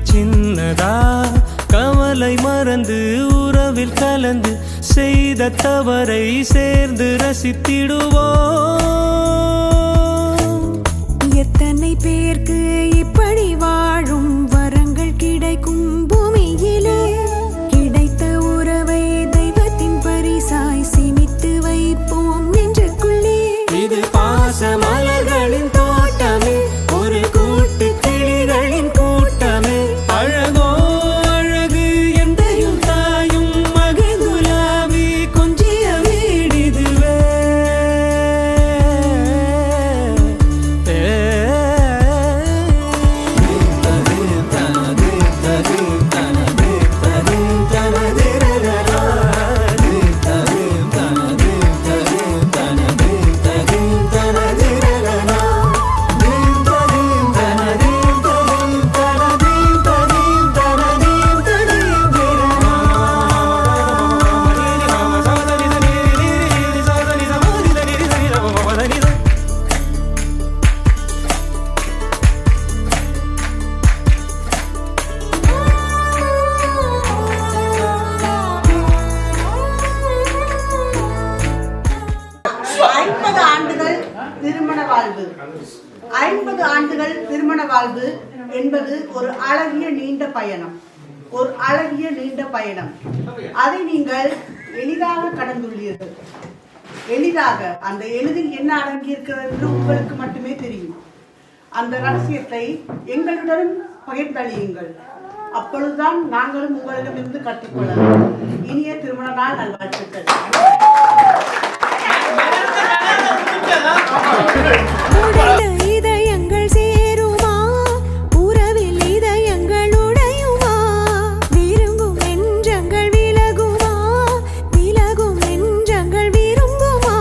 சின்னதா கவலை மறந்து உறவில் கலந்து செய்த தவறை சேர்ந்து ரசித்திடுவோம் எத்தனை பேருக்கு இப்படி வாழும் வரங்கள் கிடைக்கும் பூமியிலே கிடைத்த உறவை தெய்வத்தின் பரிசாய் சேமித்து வைப்போம் நெஞ்சுக்குள்ளே இது பாச மலர்களின் தோட்டமே ஒரு கூட்டு கிளிகளின் கூட்டமே அழகோ அழகு எந்தையும் தாயும் மகிழ்ந்துலாவி கொஞ்சிய வீடிதுவே திருமண வாழ்வு என்பது ஒரு அழகிய நீண்ட பயணம். அதை நீங்கள் எளிதாக கடந்துள்ளீர்கள். எளிதாக அந்த எளிதில் என்ன அடங்கியிருக்கிறது என்று உங்களுக்கு மட்டுமே தெரியும். அந்த ரகசியத்தை எங்களுடன் பகிர்ந்தளியுங்கள். அப்பொழுதுதான் நாங்களும் உங்களிடமிருந்து கற்றுக்கொள்ளலாம். இனிய திருமண நாள் நல்வாழ்த்துக்கள். இதயங்கள் சேருமா, உறவில் இதயங்கள் உடையுமா, விரும்பும் நெஞ்சங்கள் விலகுமா, விலகும் நெஞ்சங்கள் விரும்புமா,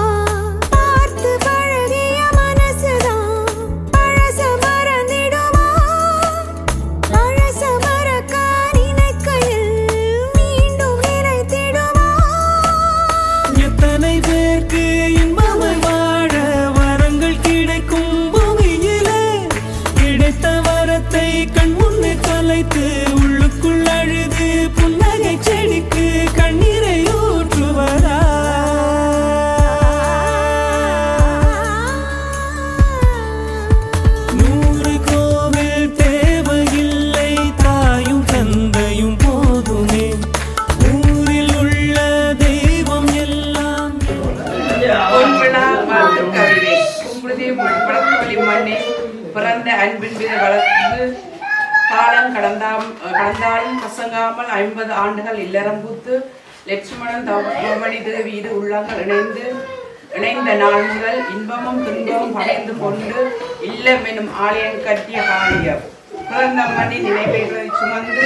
அன்பின் விதை வளர்ந்து காலம் கடந்தாலும் கசங்காமல் 50 ஆண்டுகள் இல்லறம் பூத்து லட்சுமணன் தவமணி தேவி இரு உள்ளங்கள் இணைந்த நாள் முதல் இன்பமும் துன்பமும் படைந்து கொண்டு இல்லம் எனும் ஆலயம் கட்டிய காளியம் பிறந்த மண்ணின் நினைவுகளை சுமந்து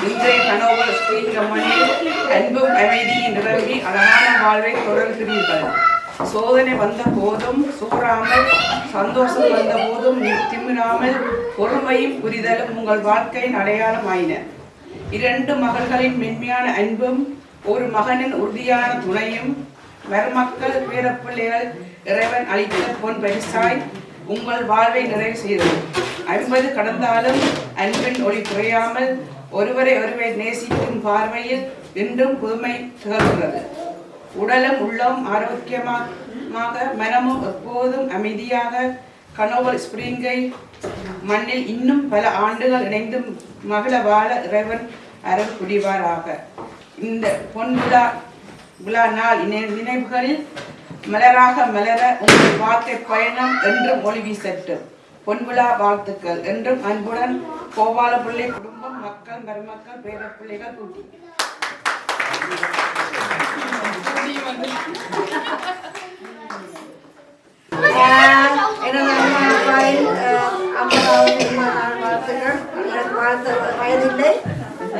இன்றைய கனோவல் ஸ்ரீங்கம் மண்ணில் அன்பும் அமைதியும் நிரம்பி அழகான வாழ்வை தொடர்கிறீர்கள். சோதனை வந்த போதும் சூறாமல், சந்தோஷம் வந்த போதும் திமிராமல், பொறுமையும் புரிதலும் உங்கள் வாழ்க்கையின் அடையாளமாயின. 2 மகள்களின் மென்மையான அன்பும் ஒரு மகனின் உறுதியான துணையும் மருமக்கள் பேரப்பிள்ளைகள் இறைவன் அளித்த பொன் பரிசாய் உங்கள் வாழ்வை நிறைவு செய்தது. 50 கடந்தாலும் அன்பின் ஒளி குறையாமல் ஒருவரை நேசிக்கும் பார்வையில் இன்றும் புதுமை திகழ்கிறது. உடலும் உள்ளம் ஆரோக்கியமாக மனமும் எப்போதும் அமைதியாக கனோவல் ஸ்பிரிங்கை மண்ணில் இன்னும் பல ஆண்டுகள் இணைந்து மகள வாழ இறைவன் அருள் புரிவாராக. இந்த பொன் விழா நாள் நினைவுகளில் மலராக மலர உங்கள் வாழ்க்கை பயணம் என்றும் ஒளி வீசட்டும். பொன்விழா வாழ்த்துக்கள். என்றும் அன்புடன் கோபாலப்பிள்ளை குடும்பம், மக்கள், மருமக்கள், பேரப்பிள்ளைகள் கூட்டி. எனது அம்மா அப்பாவின் 50வது வாழ்த்துக்கள். வாழ்த்து வயதில்லை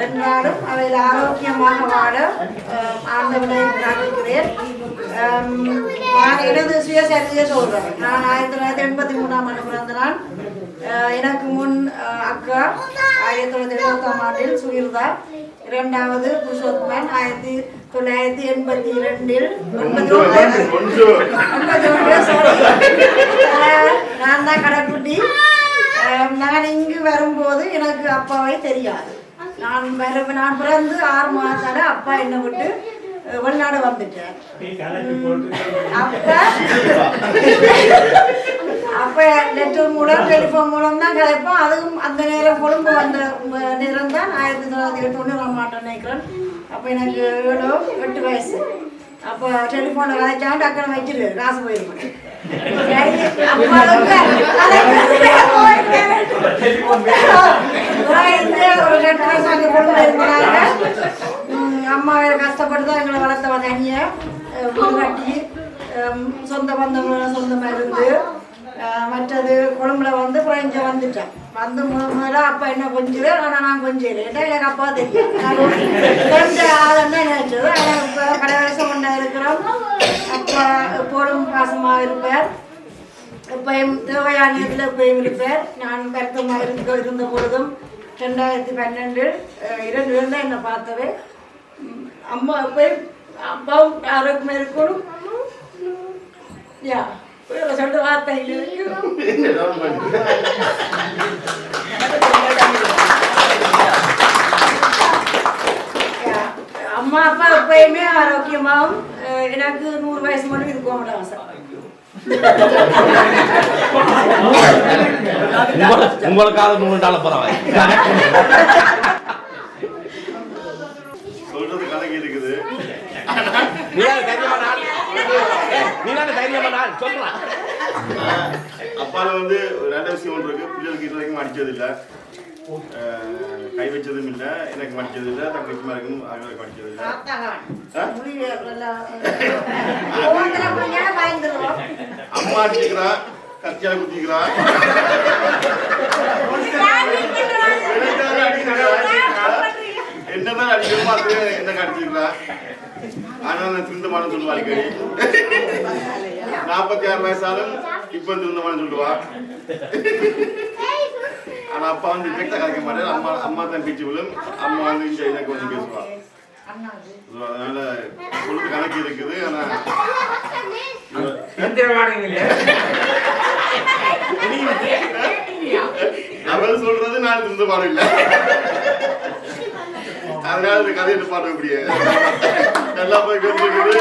என்றாலும் அவையில் ஆரோக்கியமாக வாழ ஆண்டவனை பிரார்த்திக்கிறேன். நான் எனது சுயசரிதையை சொல்கிறேன். நான் 1983ஆம் ஆண்டு பிறந்த நான். எனக்கு முன் அக்கா 1970ஆம் ஆண்டில் சுகிர்தா, 2வது புருஷோத்மன் 1982இல் 91 நான் தான் கடைக்குட்டி. நான் இங்கு வரும்போது எனக்கு அப்பாவை தெரியாது. நான் பிறந்து 6 மாதத்தால அப்பா என்னை விட்டு வெளிநாடு வந்துட்டேன். அப்ப லெட்டர் மூலம் டெலிஃபோன் மூலம் தான் கிடைப்போம். அதுவும் அந்த நேரம் கொழும்பு வந்த நேரம் தான் 1990ஆம் ஆண்டு நினைக்கிறேன். அப்போ எனக்கு 7-8 வயசு. அப்போ டெலிஃபோனில் கதைச்சாங்க, டக்குனு வச்சிரு காசு போயிருப்பேன். ஒரு 2 வயசு அங்கே கொழும்புல இருக்கிறாங்க. அம்மாவை கஷ்டப்பட்டு தான் எங்களை வளர்த்தவ தனியை வீடு கட்டி சொந்த பந்தங்களோட சொந்தமாக இருந்து மற்றது கொழும்புல வந்து குறைஞ்ச வந்துட்டேன். வந்து முதல்ல அப்பா என்ன கொஞ்சம், ஆனால் நான் கொஞ்சம் இல்லை. எனக்கு அப்பா தெரியும் கொஞ்சம் ஆளுன்னு நினைச்சது. ஆனால் இப்போ கடைவரசம் கொண்டா இருக்கிறோம். அப்பா எப்போதும் பாசமாக இருப்பார். எப்பயும் தேவையானத்தில் எப்பயும் இருப்பார். நான் கருத்தமாக இருந்த பொழுதும் 2012 2 பேர் தான் என்னை பார்த்தவே. அம்மா எப்பயும் அப்பாவும் ஆரோக்கியமாக இருக்கணும். யா சொல்ற வார்த்தை அம்மா அப்பா எப்பயுமே ஆரோக்கியமாகவும் எனக்கு 100 வயசு மட்டும் இருக்கும் ஆசை. உங்களுக்காக 100 டாலர் பரவாயில்ல சொல்றது கணக்கு இருக்குது. அப்பால வந்து 2 விஷயம் ஒன்று இருக்கு. பிள்ளைகளுக்கு இது வரைக்கும் அடிச்சது இல்லை, கை வச்சதும் இல்லை, எனக்கு மடிச்சது இல்லை, தங்கச்சி மாதிரிக்கும் அவங்களுக்கு மடிச்சது இல்லை. அம்மா அடிச்சுக்கிறா, கத்தியால குத்திக்கிறா, என்னதான் அடிக்கணுமோ அது என்ன அடிச்சுக்கிறா. ஆனால் நான் திருந்தமானு சொல்லுவா அடிக்கடி. 46 வயசாலும் இப்ப திருந்தமானு சொல்லுவா. ஆனா அப்பா வந்து இன்ஃபெக்டா கலைக்க மாட்டேன். அம்மா தான் பேச்சு விழும். அம்மா வந்து இந்த எனக்கு வந்து பேசுவா. அதனால சொல்றது கணக்கு இருக்குது. ஆனா அவள் சொல்றது நான் திருந்த பாடம் இல்லை. அதனால இந்த கதையை பாட முடியாது. நல்லா போய் கேட்டுக்கிட்டு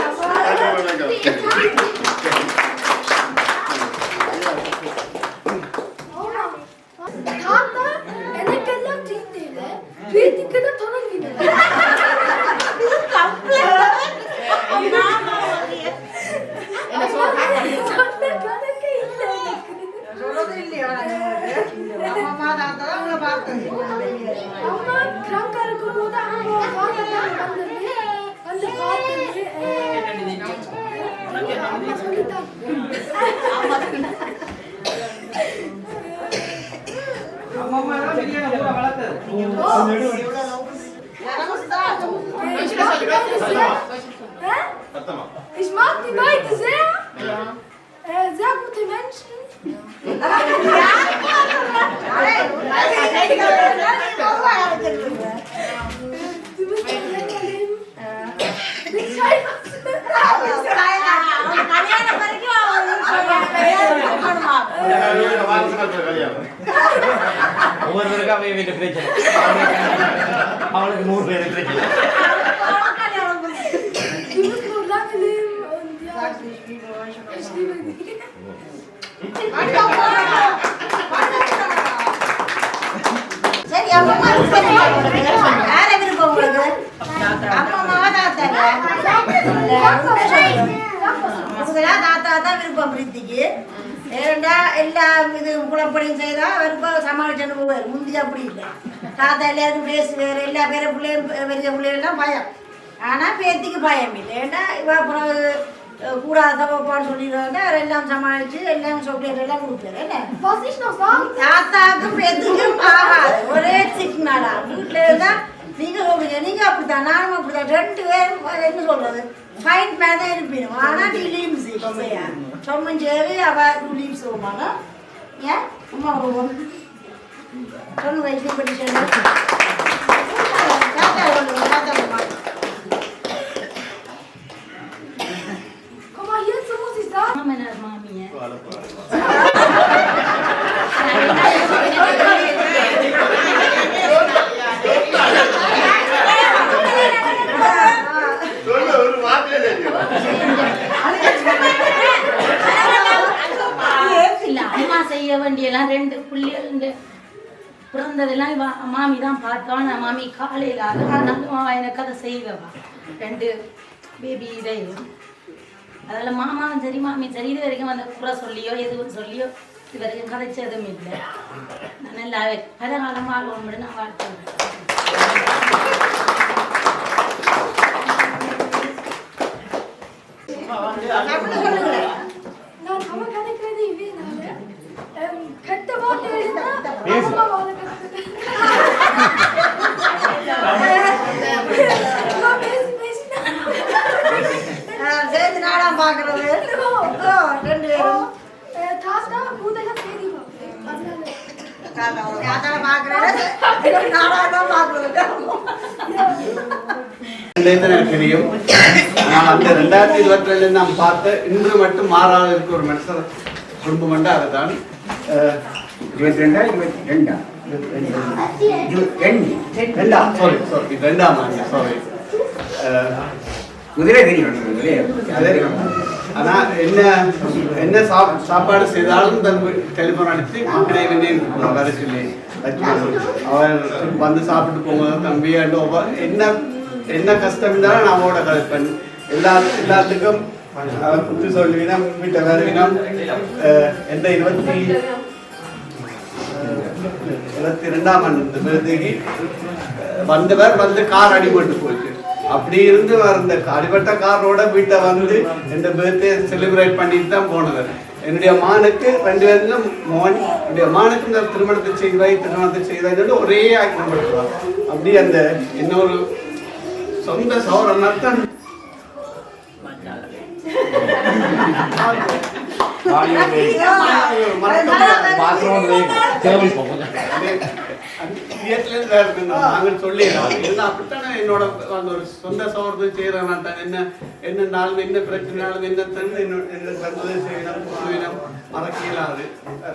சத்தமா. Ich mag die beiden sehr. Sehr gute Menschen. Du bist ein länger leben. Nicht ஒவ்வொருவருக்கா வீட்டு பிரச்சனை அவனுக்கு 100 பேர் பிரச்சனை Du musst noch lange leben und ja, ich liebe dich. சரி அம்மா யார விருப்பம் உங்களுக்கு அம்மாவா தாத்தா தான் விருப்பம் பிரீத்திக்கு ஏண்டா எல்லாம் இது குழப்படியும் செய்தா விருப்பம் சமாளிச்சுட்டு போவார் முந்தி அப்படி இல்லை தாத்தா எல்லாருக்கும் பேசுவார் எல்லா பேர பிள்ளையும் பெரிய பிள்ளைகள்லாம் பயம் ஆனா பேத்திக்கு பயம் இல்லை ஏண்டா இவ அப்புறம் கூடாத தப்பான்னு சொல்லிடுவாங்க எல்லாம் சமாளிச்சு எல்லாம் சாக்லேட் எல்லாம் கொடுப்பாரு என்ன தாத்தாக்கும் பேத்திக்கும் ஆகாது ஒரே சிக்னாடா வீட்டுல இருந்தா நீங்க சொல்றீங்க நீங்க அப்படித்தான் நானும் அப்படித்தான் 2 பேரும் என்ன சொல்றது ஃபைன் மேன் தான் இருப்பீங்க ஆனா நீ லீவ்ஸ் இல்லையா சொம்மன் சேவி அவ லீவ்ஸ் வருமானா ஏன் அம்மா வருவோம் சொல்லு வைத்திய பற்றி சொல்லு தாத்தா Guck mal, jetzt muss ich sagen. Meine Mami. ஒரு வார்த்தையே தெரியும். அம்மா செய்ய வேண்டியெல்லாம் 2 பிள்ளைகள் பிறந்ததெல்லாம் மாமி தான் பார்த்தோம் நான் மாமி காலையில் அதனால எனக்கு அதை செய்தவா 2 பேபி இதையும் அதில் மாமாவும் சரி மாமி சரி இது வரைக்கும் அந்த குறை சொல்லியோ எதுவும் சொல்லியோ இது வரைக்கும் கதைச்சதும் இல்லை நான் நல்லா பல காலம் வாழ்வோம் நான் வாழ்த்துவேன் Nein, aber keine Idee. Könnte man சேர்த்து நாடாம் பார்க்கறது 2 பேரும் தாத்தா பூதெல்லாம் தேடி தாத்தா பார்க்கறது நாடாம் பார்க்கறது எனக்கு தெரியும் நான் அந்த 2022 நாம் பார்த்த இன்று மட்டும் மாறாத இருக்க ஒரு மனுஷர் குடும்பம் உண்டு அதுதான் 22 முதலே தெரியும் ஆனா என்ன சாப்பாடு செய்தாலும் தன் டெலிஃபோன் அடித்து மக்களை வர சொல்லி அவர் வந்து சாப்பிட்டு போகும்போது தம்பி என்ன கஷ்டம் இருந்தாலும் நான் அவனோட கதைப்பேன் எல்லாத்துக்கும் புத்தி சொல்லுவீனா வீட்டை வருவினா எந்த 22ஆம் ஆண்டு பிறகு வந்தவர் வந்து கார் அடிபட்டு போச்சு அப்படி இருந்து அந்த அடிபட்ட காரோட வீட்டை வந்து இந்த பர்த்டே செலிப்ரேட் பண்ணிட்டு தான் போனவர் என்னுடைய மானுக்கு 2 பேரும் மோன் என்னுடைய மானுக்கு இந்த திருமணத்தை செய்தாய் ஒரே ஆக்கிரமப்படுத்துவார் அப்படி அந்த இன்னொரு சொந்த சௌரம் தான் என்னோட ஒரு சொந்த சௌரத்தை செய்யறேன் என்ன நாள் என்ன பிரச்சனைனாலும் என்ன தந்து செய்யணும் மறக்க இயலாது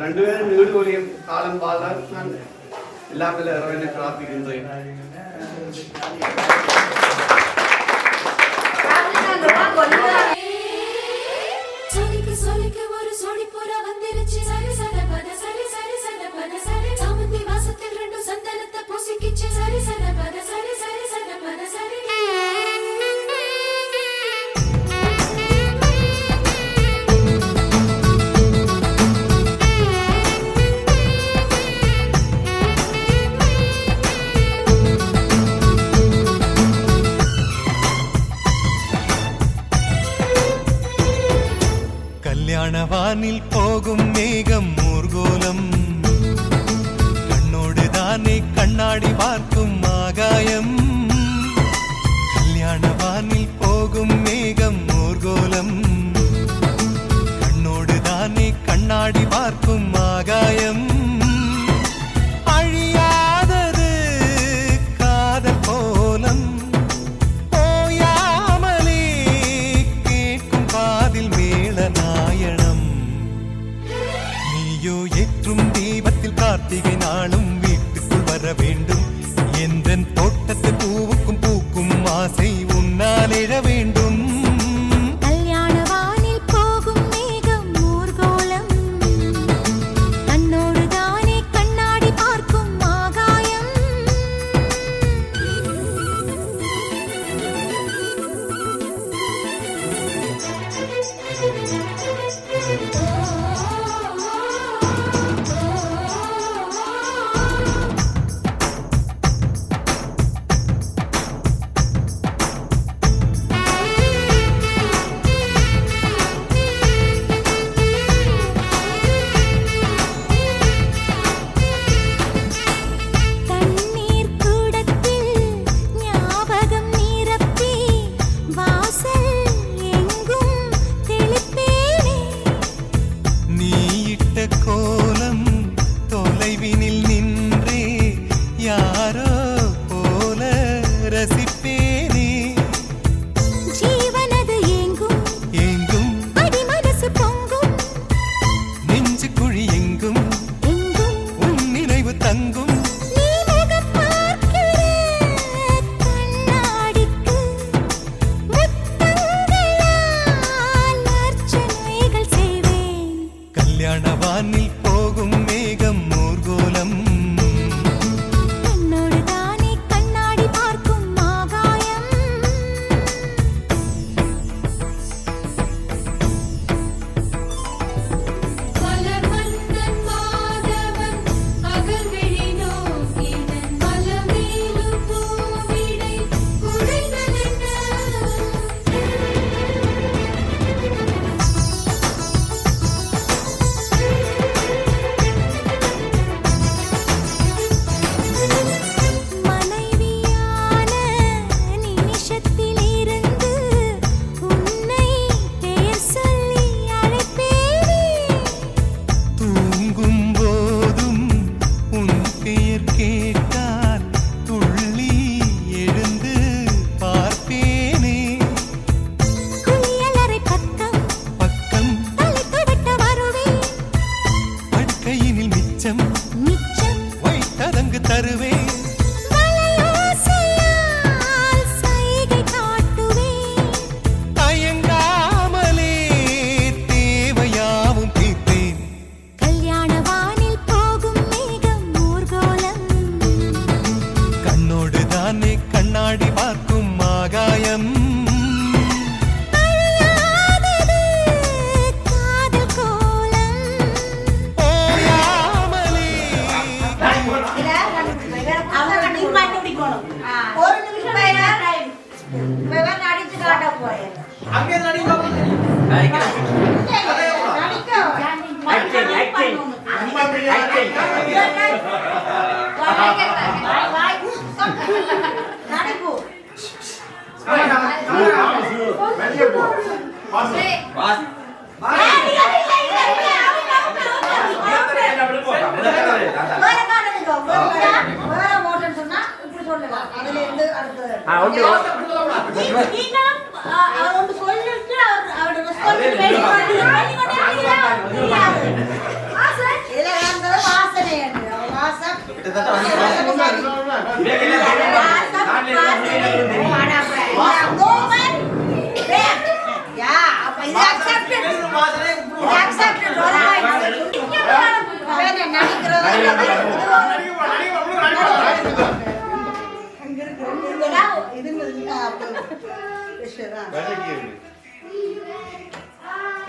2 பேரும் வீடு ஒளியும் காலம் வாழ நான் எல்லாமே இறைவனை பிரார்த்திக்கின்றேன் சொல்லிக்க ஒரு சோடி போல வந்துருச்சு சரி சரி பத சரி சரி சரி பத சரி சாமந்தி வாசத்தில் 2 சந்தனத்தை பூசிக்கிச்சு சரி சரி பத சரி சரி சரி பத சரி கல்யாணவானில் போகும் மேகம் ஊர்கோலம் கண்ணோடு தானே கண்ணாடி பார்க்கும் ஆகாயம் கல்யாணவானில் போகும் மேகம்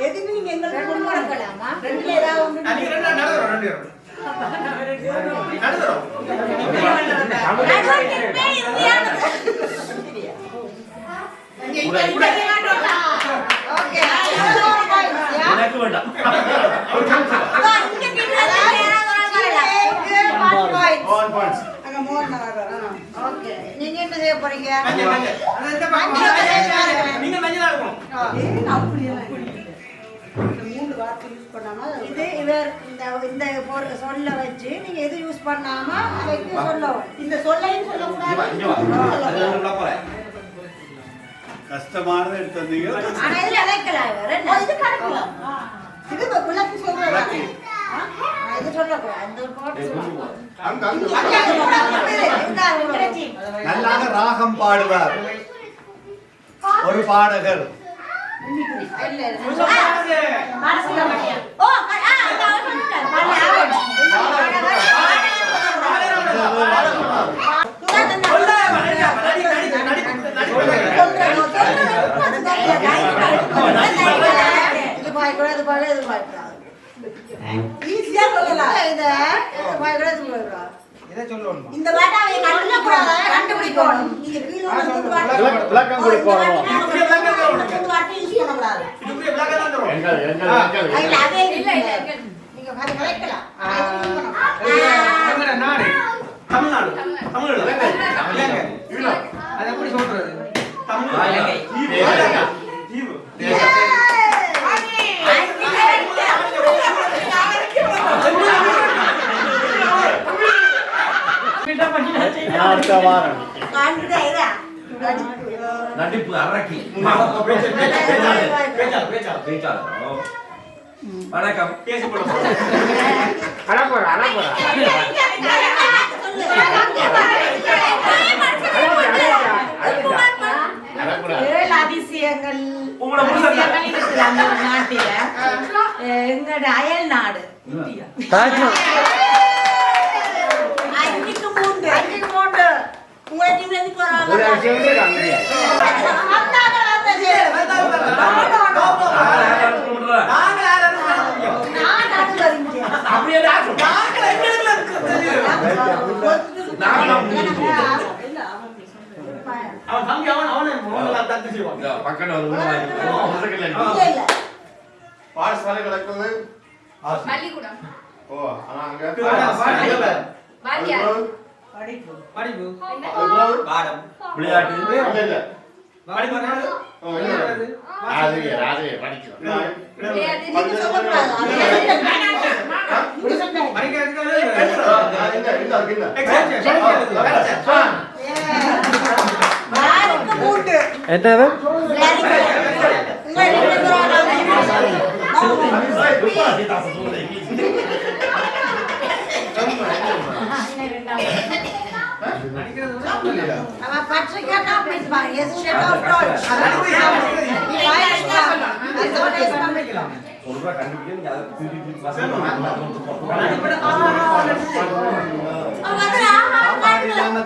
எதுக்கு நீங்க எங்களுக்கு கொண்டு வரலாமா? ரெண்டுல ஏதாவது ஒன்று நீங்க என்ன செய்ய போறீங்க? மூணு வார்த்தை யூஸ் பண்ணாம இது இவர் இந்த சொல்ல வச்சு நீங்க எது யூஸ் பண்ணாம அதுக்கு சொல்லவும் இந்த சொல்லையும் சொல்லக்கூடாது. கஷ்டமானது எடுத்து வந்தீங்க. ஆனா இதுல அழைக்கலாம் இவர் இது கரெக்டா இது விளக்கி சொல்றாங்க. இது சொல்லக்கூடாது அந்த நல்லாக ராகம் பாடுவார் ஒரு பாடகர். இந்த வாட்டாவை கண்டுபிடிக்கணும். நீங்க கீழ விளக்கம் கொடுக்கணும். நடிப்பு அரக்கி வணக்கம் அதிசயங்கள் நாட்டில எங்களோட அயல் நாடு அஞ்சுக்கு மூன்று உங்களை டீம்ல இருந்து பாடசாலை கிடக்குது பள்ளிக்கூடம் ஓ ஆனா அங்க வாத்தியார் படிப்பு பாடம் விளையாட்டு இல்ல ஓ இல்ல ராதே படிக்கலாம் என்னது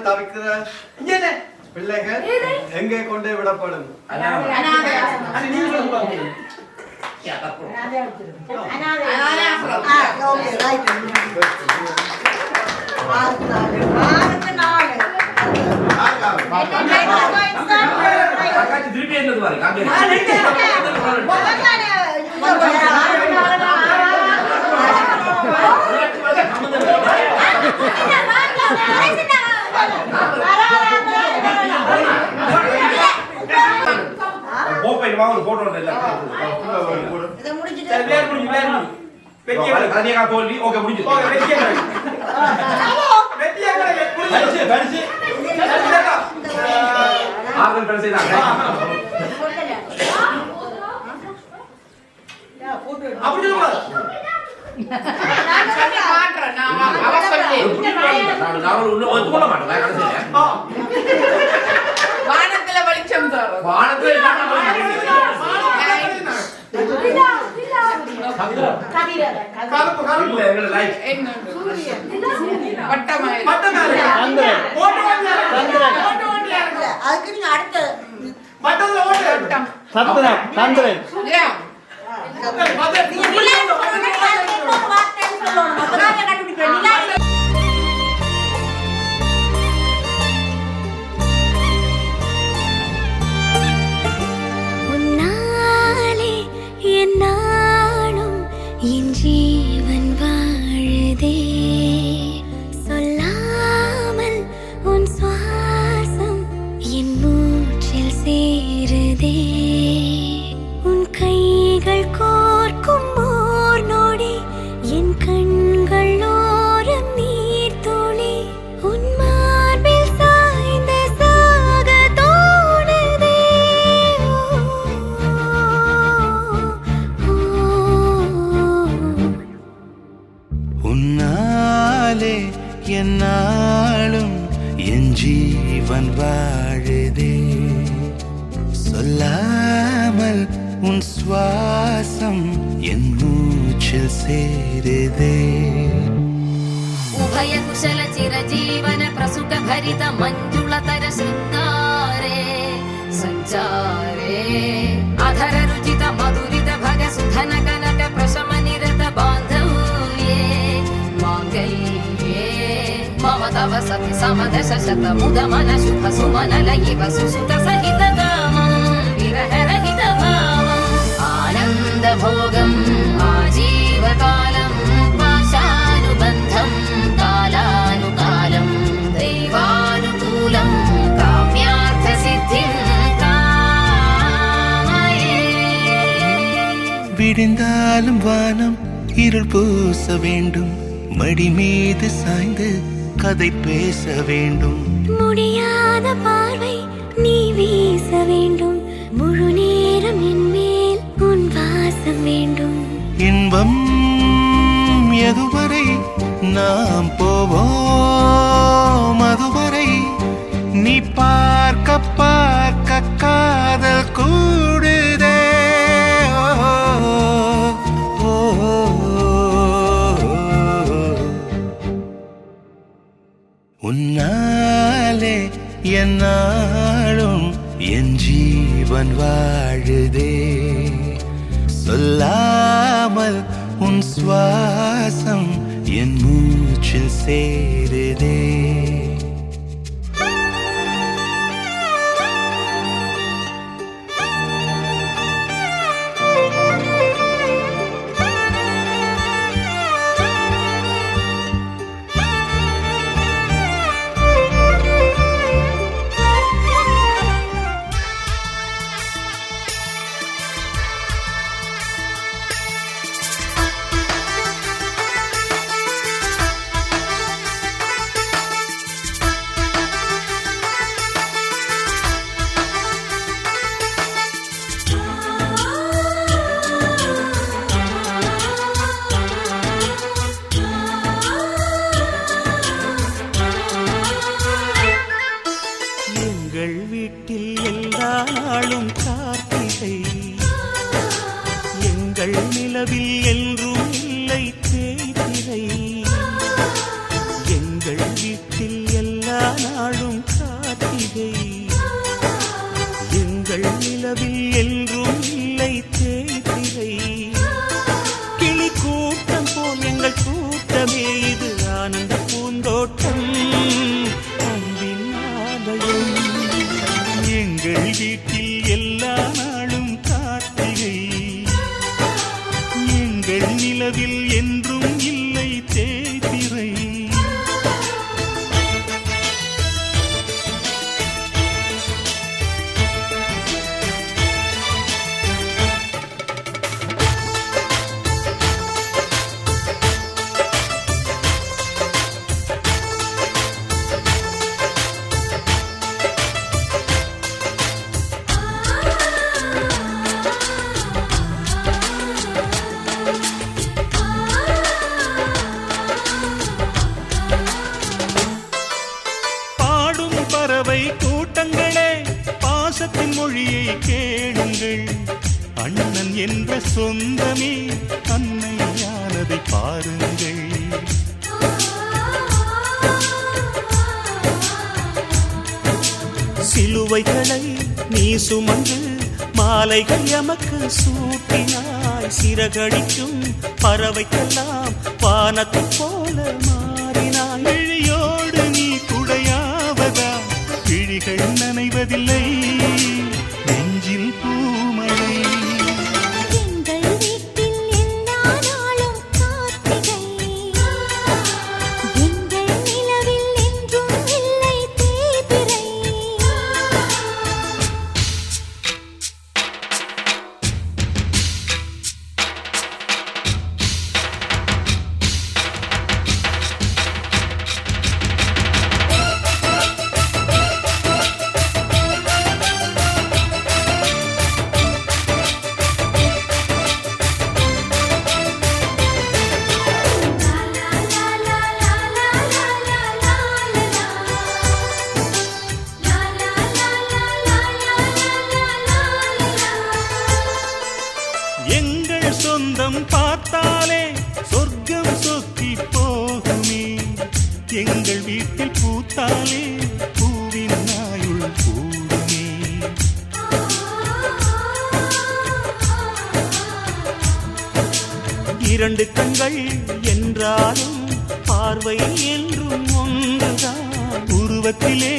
தவிக்கிற பிள்ளைகள் எங்கே கொண்டே விடப்படும்? திருப்பி என்னது பாருங்க கோப்பை வா ஒரு போட்டோ இல்ல இத முடிச்சிட்டு சரி பிளேயர் முடிஞ்சு பெரிய கதையா தோல்வி ஓகே முடிஞ்சு ஓகே வெற்றியா பரிசு பரிசு ஆர்வம் பரிசு தான் அப்படி சொல்லுங்க வானத்துல வெளிச்சம் தரும் அதுக்கு நீங்க அடுத்த சந்திரன் உன்னாலே என்னாலும் என் ஜீவன் வாழுதே சொல்லாமல் உன் சுவாசம் என் மூச்சில் சேருதே உன் கைகள் கோர்க்கும் ஓர் நொடி என் கண்கள் ஓரம் நீர் துளி உன் மார்பில் சாய்ந்த சாக தோணுதே உன்னாலே என்னாலும் என் ஜீவன் வாழுதே சொல்லாமல் உன் சுவாசம் என் மூச்சில் சேருதே उभय कुशल चिरजीवन प्रसुख भरित मंजुलतर शृंगारे संचारे अधर रुचित मधुरित भग सुधन कनक प्रशम निरत बांधव्ये मांगल्ये मम तव सति समदश शत मुद मन शुभ सुमन लयिव सुसुत सहित कामं विरह रहित भावं आनंद भोगं आजीवकालं पाशानुबन्धं कालानुकालं दैवानुकूलं काम्यार्थ सिद्धिं कामये விடிந்தாலும் வானம் இருள் பூச வேண்டும் மடி மீது சாய்ந்து கதை பேச வேண்டும் முடியாத பார்வை நீ வீச வேண்டும் முழு நேரம் என் மேல் உன் வாசம் வேண்டும் இன்பம் எதுவரை நாம் போவோம் அதுவரை நீ பார்க்க பார்க்க காதல் கூடுதே ஓ, ஓ, ஓ. உன்னாலே என்னாலும் என் ஜீவன் வாழுதே சொல்லாமல் உன் சுவாசம் என் மூச்சில் சேருதே எங்கள் வீட்டில் எல்லா நாளும் கார்த்திகை எங்கள் நிலவில் என்றும் இல்லை தேய்திரை எங்கள் வீட்டில் எல்லா நாளும் கார்த்திகை எங்கள் நிலவில் என்றும் இல்லை தேய்திரை கிளி கூட்டம் போல் எங்கள் கூட்டமே இது ஆனந்த பூந்தோட்டம் அன்பின் ஆலயம் எங்கள் வீட்டில் எல்லா நாளும் கார்த்திகை எங்கள் நிலவில் என்றும் இல்லை தேய்திரை அண்ணன் என்ற சொந்தமே அன்னையானதை பாருங்கள். சிலுவைகளை நீ சுமந்து மாலைகள் எமக்கு சூட்டினாய். சிறகடிக்கும் பறவைக்கெல்லாம் வானத்தை போல மாறினாய். விழியோடு நீ குடையாவதா விழிகள் நனைவதில்லை நெஞ்சில் பூமழை. சொந்தம் பார்த்தாலே சொர்க்கம் சொத்தி போகுமே. எங்கள் வீட்டில் பூத்தாலே பூவின் நாயுள் கூடுமே. இரண்டு கண்கள் என்றாலும் பார்வை என்றும் ஒன்றுதான். உருவத்திலே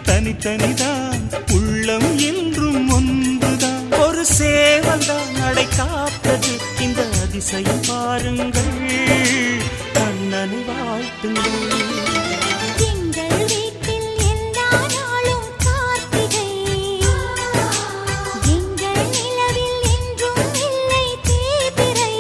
தனித்தனிதான் உள்ளம் என்றும் ஒன்றுதான். ஒரு சேவல் தான் நடை காத்தது இந்த அதிசயம் பாருங்கள். கண்ணனை வாழ்த்துங்கள். எங்கள் வீட்டில் எல்லா நாளும் கார்த்திகை. எங்கள் நிலவில் என்றும் இல்லை தேய்பிறை.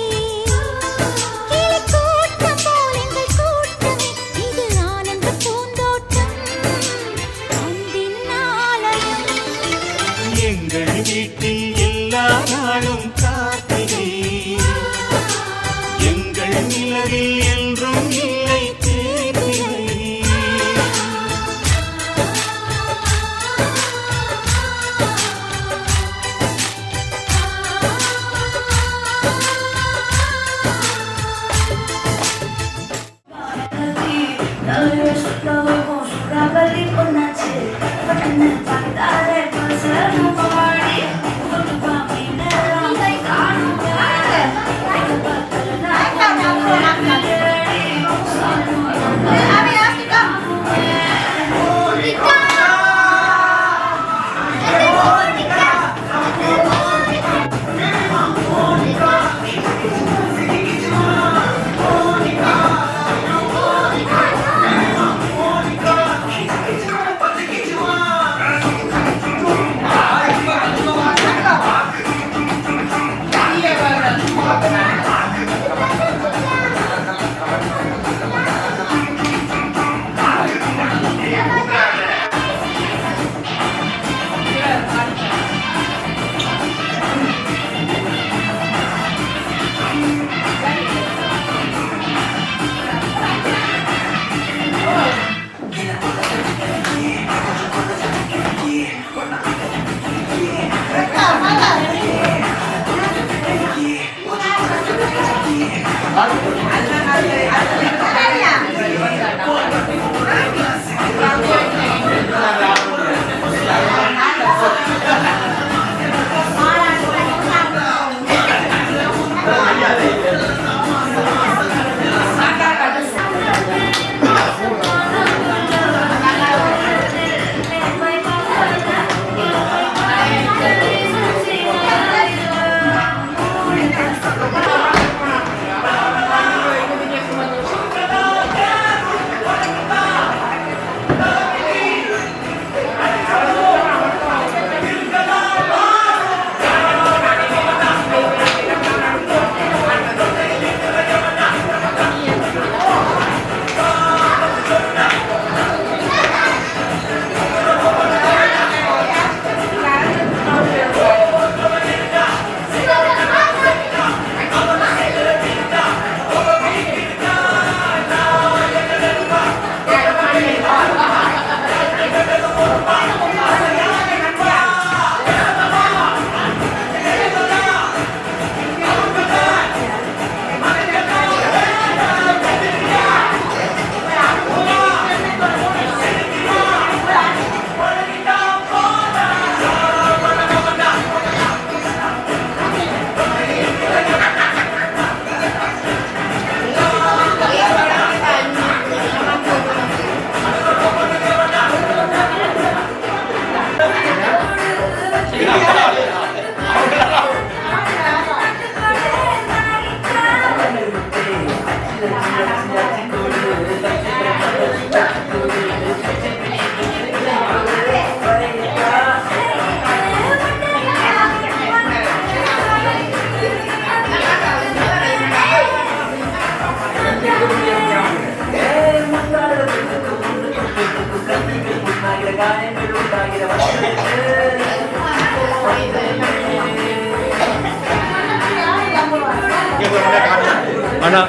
ஆனா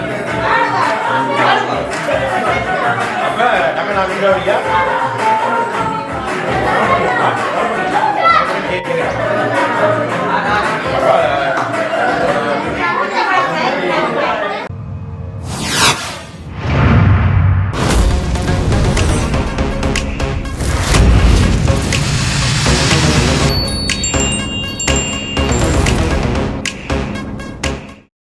அப்ப நம்ம நான் வீடியோ